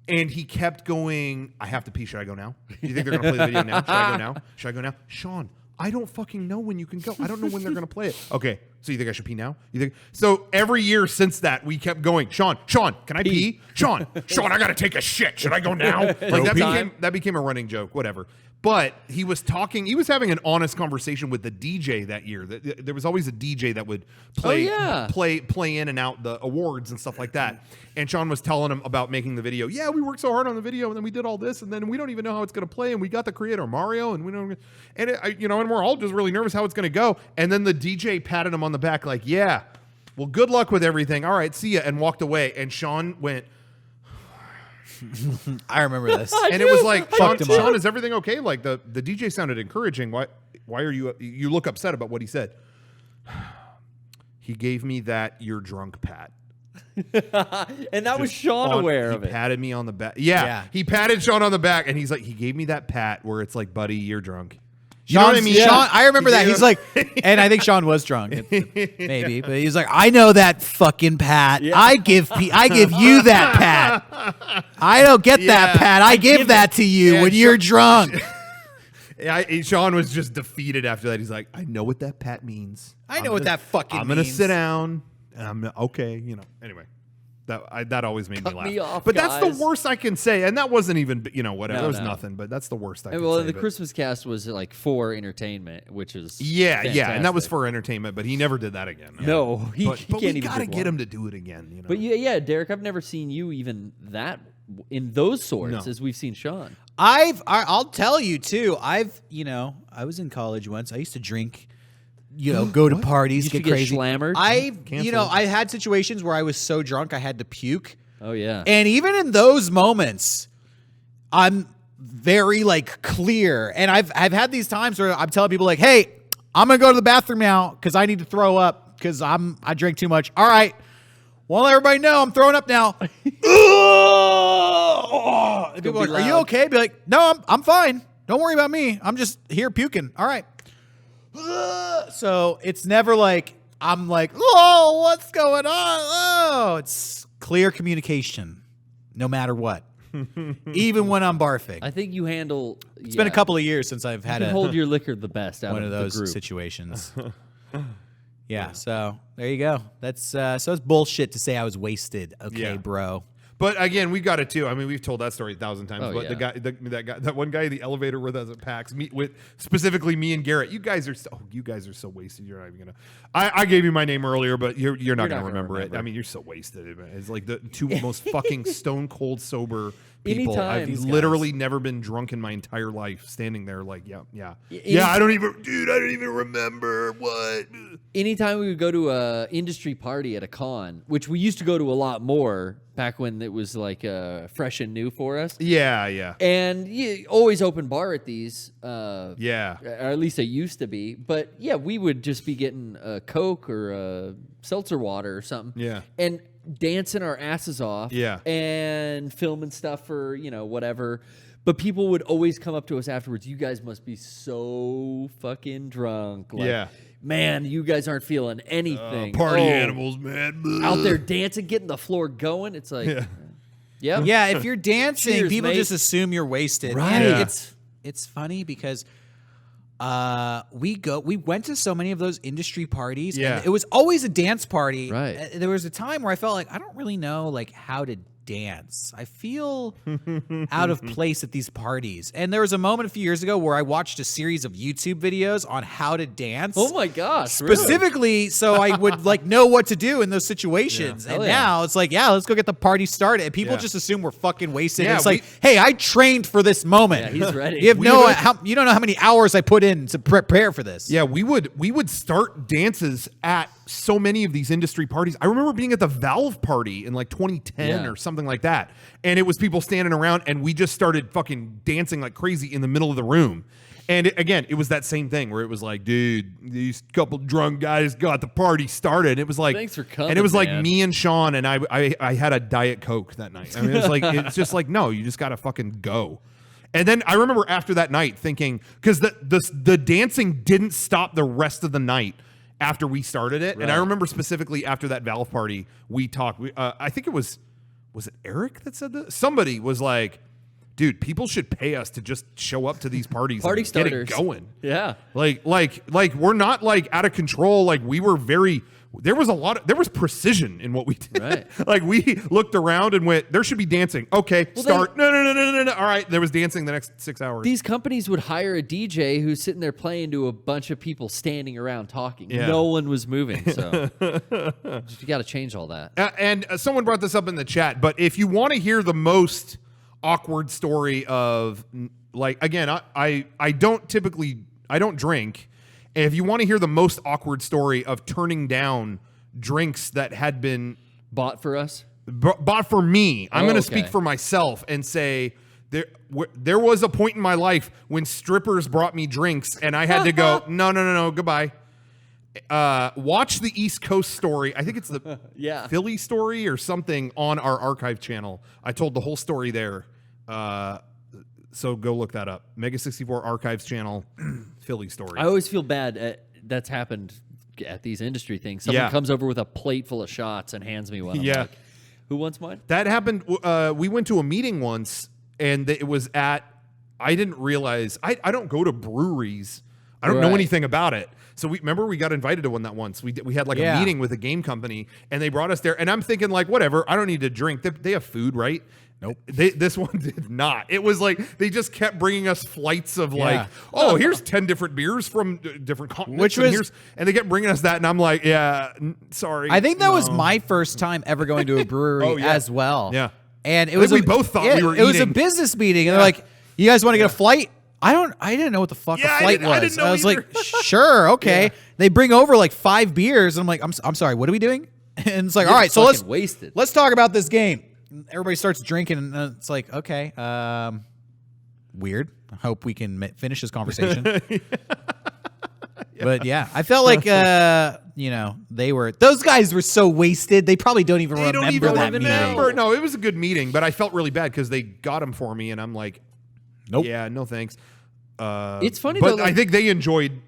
And he kept going, "I have to pee. Should I go now? Do you think they're going to play the video now? Should I go now? Should I go now?" Sean, I don't fucking know when you can go. I don't know when they're going to play it. Okay, so you think I should pee now? You think so? Every year since that, we kept going. Sean, can I pee? Sean, I got to take a shit. Should I go now? Like that became a running joke. Whatever. But he was talking. He was having an honest conversation with the DJ that year. There was always a DJ that would play in and out the awards and stuff like that. And Sean was telling him about making the video. Yeah, we worked so hard on the video, and then we did all this, and then we don't even know how it's going to play. And we got the creator Mario, and we don't. And and we're all just really nervous how it's going to go. And then the DJ patted him on the back, like, "Yeah, well, good luck with everything. All right, see ya," and walked away. And Sean went. I remember this. And it was like, Fucked him Sean, up. is everything okay? Like the DJ sounded encouraging. Why are you look upset about what he said? He gave me that "you're drunk" pat. and that was Sean aware of He it. patted me on the back. Yeah, he patted Sean on the back, and he's like, he gave me that pat where it's like, "Buddy, you're drunk." You know what I mean? Sean, I remember that. He's like, and I think Sean was drunk, maybe, but he's like, I know that fucking pat. Yeah. I give you that pat. I don't get that pat. I give that to you Yeah, when you're drunk. Sean was just defeated after that. He's like, "I know what that pat means. I know what that fucking I'm gonna means." sit down, and I'm okay." Anyway. That always made me laugh. me off, but that's guys. the worst I can say, and that wasn't even whatever. No, it was no. nothing, but that's the worst I can Well, say. the but- Christmas cast was like for entertainment, which is yeah, and that was fantastic. for entertainment. But he never did that again. No, he but can't we even gotta do get one. him to do it again. But yeah, Derek, I've never seen you even that in those sorts No. as we've seen Sean. I'll tell you too. I was in college once. I used to drink, go to parties, Used get to get crazy. schlammered? Canceled. I had situations where I was so drunk I had to puke. Oh yeah, And even in those moments, I'm very clear. And I've had these times where I'm telling people like, "Hey, I'm gonna go to the bathroom now because I need to throw up because I drank too much." All right. Well, let everybody know I'm throwing up now. And people are be like, "Are you loud. okay?" Be like, "No, I'm fine. Don't worry about me. I'm just here puking." All right. So it's never like I'm like, "Oh, what's going on?" Oh, it's clear communication, no matter what, even when I'm barfing. I think you handle. It's been a couple of years since I've had You hold your liquor the best out one of the those group. situations. Yeah, so there you go. That's so it's bullshit to say I was wasted. Okay, Yeah. bro. But again, we got it too. I mean, we've told that story 1,000 times. Oh, but yeah. that one guy in the elevator with us at PAX, specifically me and Garrett. You guys are so wasted. You're not even gonna. I gave you my name earlier, but you're not gonna remember it. I mean, you're so wasted. It's like the two most fucking stone cold sober people. Anytime. I've literally never been drunk in my entire life. Standing there, like, yeah. I don't even remember what. Anytime we would go to a industry party at a con, which we used to go to a lot more back when it was like fresh and new for us. Yeah. And always open bar at these. Yeah. Or at least it used to be. But yeah, we would just be getting a Coke or a seltzer water or something. Yeah. And dancing our asses off. Yeah. And filming stuff for, whatever. But people would always come up to us afterwards. You guys must be so fucking drunk. Like, Yeah. Man, you guys aren't feeling anything. Party animals, man. Out there dancing, getting the floor going. It's like, Yeah, if you're dancing, Cheers, people mate. just assume you're wasted. Right. And Yeah. it's funny because we went to so many of those industry parties. Yeah. And it was always a dance party. Right. There was a time where I felt like I don't really know like how to dance. I feel out of place at these parties. And there was a moment a few years ago where I watched a series of YouTube videos on how to dance. oh my gosh. really? Specifically, so I would like know what to do in those situations. Yeah. And Hell yeah. now it's like, let's go get the party started. And people Yeah. just assume we're fucking wasted. Yeah, And it's like, hey, I trained for this moment. Yeah, he's ready. You don't know how many hours I put in to prepare for this. Yeah, we would start dances at so many of these industry parties. I remember being at the Valve party in like 2010 Yeah. or something like that. And it was people standing around and we just started fucking dancing like crazy in the middle of the room. And again, it was that same thing where it was like, dude, these couple drunk guys got the party started. It was like, Thanks for coming, and it was like man. me and Sean and I had a Diet Coke that night. I mean, it's just like, no, you just got to fucking go. And then I remember after that night thinking, because the dancing didn't stop the rest of the night after we started it. And I Right. remember specifically after that Valve party, we talked. I think it was it Eric that said that? Somebody was like, dude, people should pay us to just show up to these parties Party and starters. get it going. Yeah. Like we're not like out of control. Like we were there was precision in what we did. Right. Like we looked around and went, there should be dancing. Okay, start. No. All right, there was dancing the next 6 hours. These companies would hire a DJ who's sitting there playing to a bunch of people standing around talking. Yeah. No one was moving. So you got to change all that. And someone brought this up in the chat, but if you want to hear the most awkward story of, like, again, I don't drink. And if you want to hear the most awkward story of turning down drinks that had been Bought for us? bought for me, I'm Oh, going to okay. speak for myself and say there was a point in my life when strippers brought me drinks and I had to go, no, goodbye. Watch the East Coast story. I think it's the Yeah. Philly story or something on our archive channel. I told the whole story there. So go look that up. Mega64 archives channel, Philly story. I always feel bad. That's happened at these industry things. Someone Yeah. comes over with a plate full of shots and hands me one. I'm Yeah. like, who wants mine? That happened. We went to a meeting once, and it was at. I didn't realize. I don't go to breweries. I don't know Right. anything about it. So we got invited to one that once. We had like a meeting with a game company, and they brought us there. And I'm thinking like, whatever. I don't need to drink. They have food, right? Nope. This one did not. It was like they just kept bringing us flights of like, oh, here's 10 different beers from different continents. And they kept bringing us that, and I'm like, sorry. I think that was my first time ever going to a brewery as well. Yeah. And it I was think we both thought we were It was a eating. business meeting, and they're like, "You guys want to get a flight?" I didn't know what the fuck Yeah, a flight was. I didn't know was either. like, "Sure, okay." They bring over like 5 beers, and I'm like, "I'm sorry, what are we doing?" And it's like, "All right, so fucking wasted. let's talk about this game." And everybody starts drinking, and it's like, "Okay, weird. I hope we can finish this conversation." But yeah, I felt like those guys were so wasted. They probably don't even remember that meeting. No, it was a good meeting, but I felt really bad because they got them for me, and I'm like, nope. Yeah, no thanks. It's funny, but though, I like- think they enjoyed.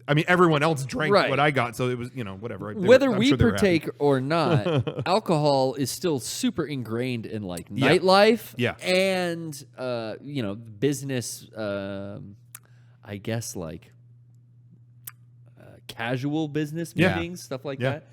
I mean, everyone else drank Right. what I got, so it was whatever. Whether I'm we sure they were happy. partake or not, alcohol is still super ingrained in like nightlife, Yeah. and business. I guess like casual business Yeah. meetings, stuff like Yeah. that.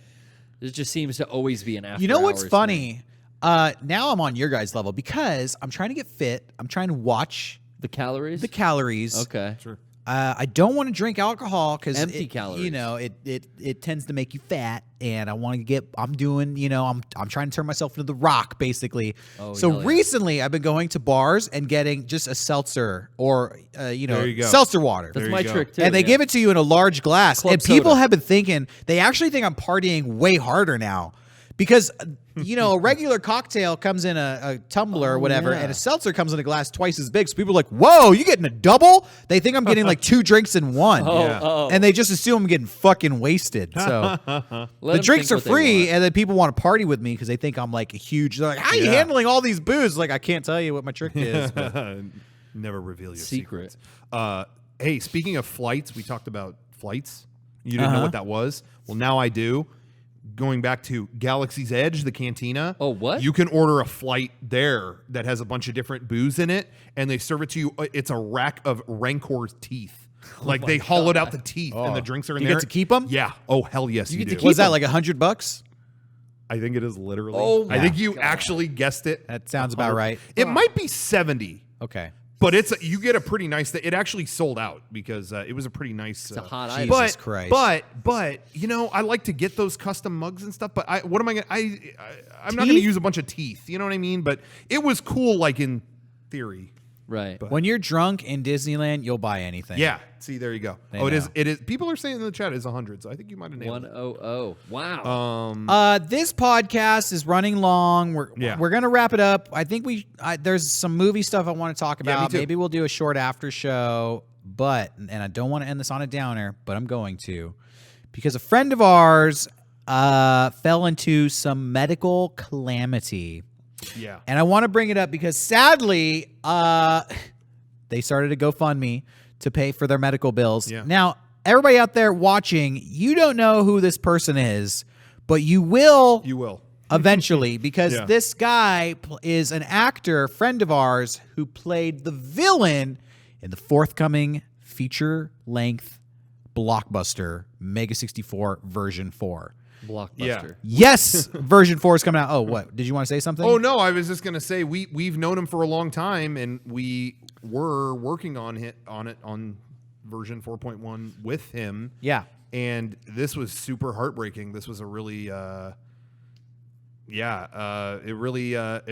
It just seems to always be an after. You know what's hours funny? thing. Now I'm on your guys' level because I'm trying to get fit. I'm trying to watch The calories? the calories. Okay. Sure. I don't want to drink alcohol because Empty calories. You know, it tends to make you fat, and I want to get. I'm doing. You know, I'm trying to turn myself into the Rock, basically. Oh, so hell yeah. recently, I've been going to bars and getting just a seltzer or There you go. seltzer water. That's There my you go. trick, too. And they give it to you in a large glass. Club and people soda. have been thinking, they actually think I'm partying way harder now. Because, a regular cocktail comes in a tumbler or whatever, yeah. and a seltzer comes in a glass twice as big. So people are like, whoa, you getting a double? They think I'm getting like 2 drinks in one. Oh. And they just assume I'm getting fucking wasted. So Let the 'em drinks think are what they free, want. and then people want to party with me because they think I'm like a huge. They're like, how are you Yeah. handling all these booze? Like, I can't tell you what my trick is. But Never reveal your Secret. secrets. Hey, speaking of flights, we talked about flights. You didn't know what that was? Well, now I do. Going back to Galaxy's Edge, the cantina. Oh, what? You can order a flight there that has a bunch of different booze in it, and they serve it to you. It's a rack of Rancor's teeth. Like they hollowed out the teeth, and the drinks are in You there. get to keep 'em? Yeah. Oh, hell yes, you, get to do. keep was that 'em. like $100? I think it is literally. Oh, I think my you God. actually guessed it. That sounds about right. It might be 70. Okay. But you get a pretty nice. It actually sold out because it was a pretty nice. It's a hot Jesus item. But Christ. but I like to get those custom mugs and stuff. But what am I gonna? I'm not gonna Teeth? use a bunch of teeth. You know what I mean? But it was cool, like in theory. Right. When you're drunk in Disneyland, you'll buy anything. Yeah. See, there you go. They It is. know. It is. People are saying in the chat it's 100. So I think you might have nailed it. 100. Wow. This podcast is running long. Yeah. We're gonna wrap it up. I think there's some movie stuff I want to talk Yeah, me about. too. Maybe we'll do a short after show. And I don't want to end this on a downer, but I'm going to, because a friend of ours fell into some medical calamity. Yeah. And I want to bring it up because sadly, they started a GoFundMe to pay for their medical bills. Yeah. Now, everybody out there watching, you don't know who this person is, but you will You will. eventually, because Yeah. this guy is an actor, friend of ours, who played the villain in the forthcoming feature-length blockbuster Mega64 version 4. Blockbuster. Yes, version 4 is coming out. Oh, what? Did you want to say something? Oh no, I was just gonna say we've known him for a long time, and we were working on it on version 4.1 with him. Yeah. And this was super heartbreaking. This was a really, it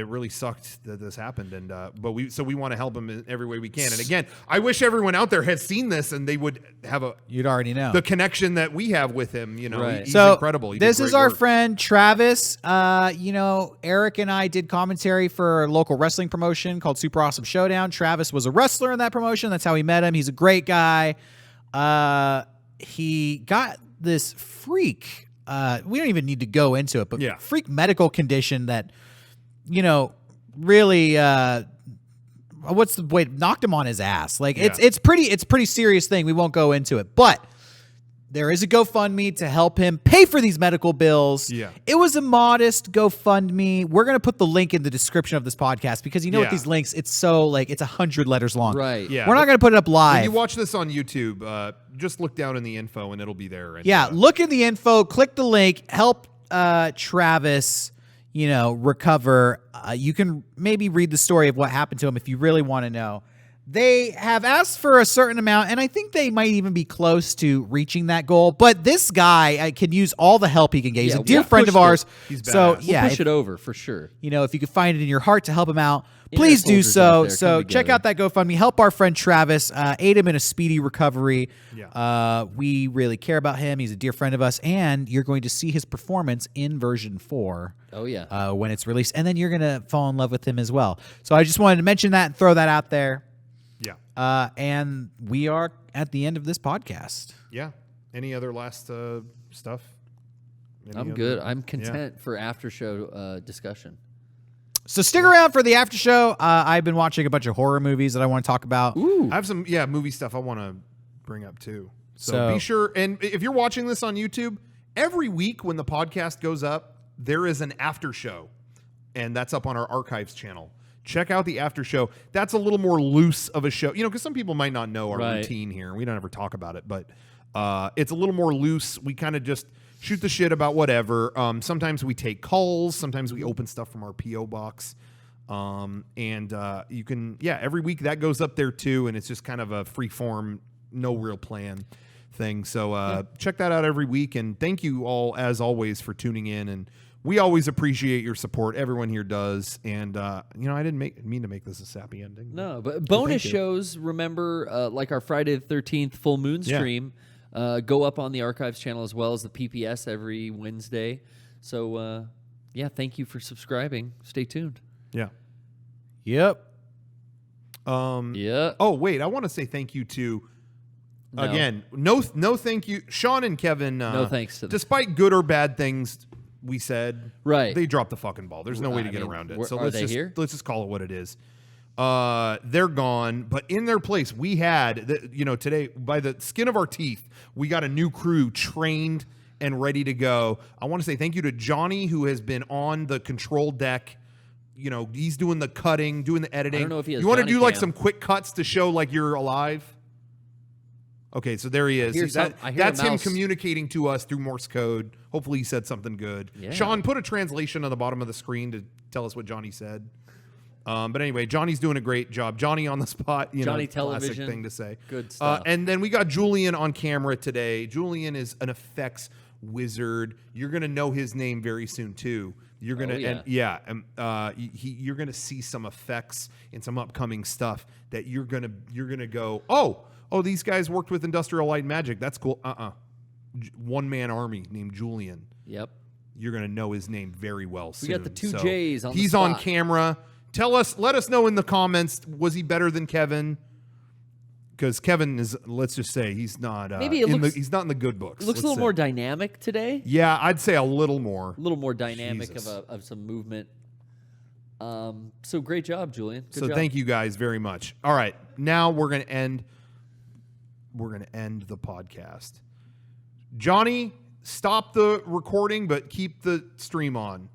really sucked that this happened. And but we want to help him in every way we can. And again, I wish everyone out there had seen this and they would have You'd already know. the connection that we have with him. You know, Right. he's So incredible. He did this is great our work. friend Travis. Eric and I did commentary for a local wrestling promotion called Super Awesome Showdown. Travis was a wrestler in that promotion. That's how we met him. He's a great guy. He got this freak. We don't even need to go into it, but Yeah. freak medical condition that, really, knocked him on his ass. Like it's pretty serious thing. We won't go into it, but there is a GoFundMe to help him pay for these medical bills. Yeah. It was a modest GoFundMe. We're going to put the link in the description of this podcast because with Yeah. these links, it's so it's 100 letters long. Right. Yeah. We're not going to put it up When live. you watch this on YouTube, just look down in the info and it'll be there. And, Yeah, look in the info, click the link, help Travis, recover. You can maybe read the story of what happened to him if you really want to know. They have asked for a certain amount, and I think they might even be close to reaching that goal. But this guy can use all the help he can get. He's Yeah, a dear we'll friend push of ours. He's So, badass. We'll yeah, push it over for sure. if you could find it in your heart to help him out, Inner please do soldiers so. out there, So come check together. out that GoFundMe. Help our friend Travis. Aid him in a speedy recovery. Yeah. We really care about him. He's a dear friend of us, and you're going to see his performance in version 4 Oh, yeah. when it's released, and then you're going to fall in love with him as well. So I just wanted to mention that and throw that out there. Yeah. And we are at the end of this podcast. Yeah. Any other last stuff? Any I'm other- good. I'm content for after show discussion. So stick around for the after show. I've been watching a bunch of horror movies that I want to talk about. Ooh. I have some movie stuff I want to bring up too. So So- be sure, and if you're watching this on YouTube, every week when the podcast goes up, there is an after show, and that's up on our archives channel. Check out the after show. That's a little more loose of a show, because some people might not know our Right. routine here. We don't ever talk about it, but it's a little more loose. We kind of just shoot the shit about whatever. Sometimes we take calls. Sometimes we open stuff from our P.O. box. You can, every week that goes up there too. And it's just kind of a free form, no real plan thing. So check that out every week. And thank you all, as always, for tuning in. And we always appreciate your support. Everyone here does. And, I didn't mean to make this a sappy ending. No, but bonus shows, remember, like our Friday the 13th full moon stream, go up on the Archives channel as well as the PPS every Wednesday. So, thank you for subscribing. Stay tuned. Yeah. Yep. Oh, wait. I want to say thank you to... Again, no thank you. Sean and Kevin, no thanks to them. Despite good or bad things we said, right? They dropped the fucking ball. There's no way to get around it. So let's just call it what it is. They're gone, but in their place, we had, today, by the skin of our teeth, we got a new crew trained and ready to go. I want to say thank you to Johnny, who has been on the control deck. He's doing the cutting, doing the editing. I don't know if he has You want to do like Cam. some quick cuts to show like you're alive? Okay, so there he is. That's him communicating to us through Morse code. Hopefully he said something good. Yeah. Sean, put a translation on the bottom of the screen to tell us what Johnny said. But anyway, Johnny's doing a great job. Johnny on the spot, Johnny classic television, thing to say. Good stuff. And then we got Julian on camera today. Julian is an effects wizard. You're going to know his name very soon too. You're gonna, you're gonna see some effects and some upcoming stuff that you're gonna go, oh, these guys worked with Industrial Light and Magic. That's cool. One-man army named Julian. Yep. You're gonna know his name very well soon. We got the two J's on the He's spot. on camera. Let us know in the comments. Was he better than Kevin? Because Kevin is, let's just say, he's not. He's not in the good books. Looks a little more dynamic today. Yeah, I'd say a little more. A little more dynamic of some movement. So great job, Julian. Good job. Thank you guys very much. All right, now we're gonna end the podcast. Johnny, stop the recording, but keep the stream on.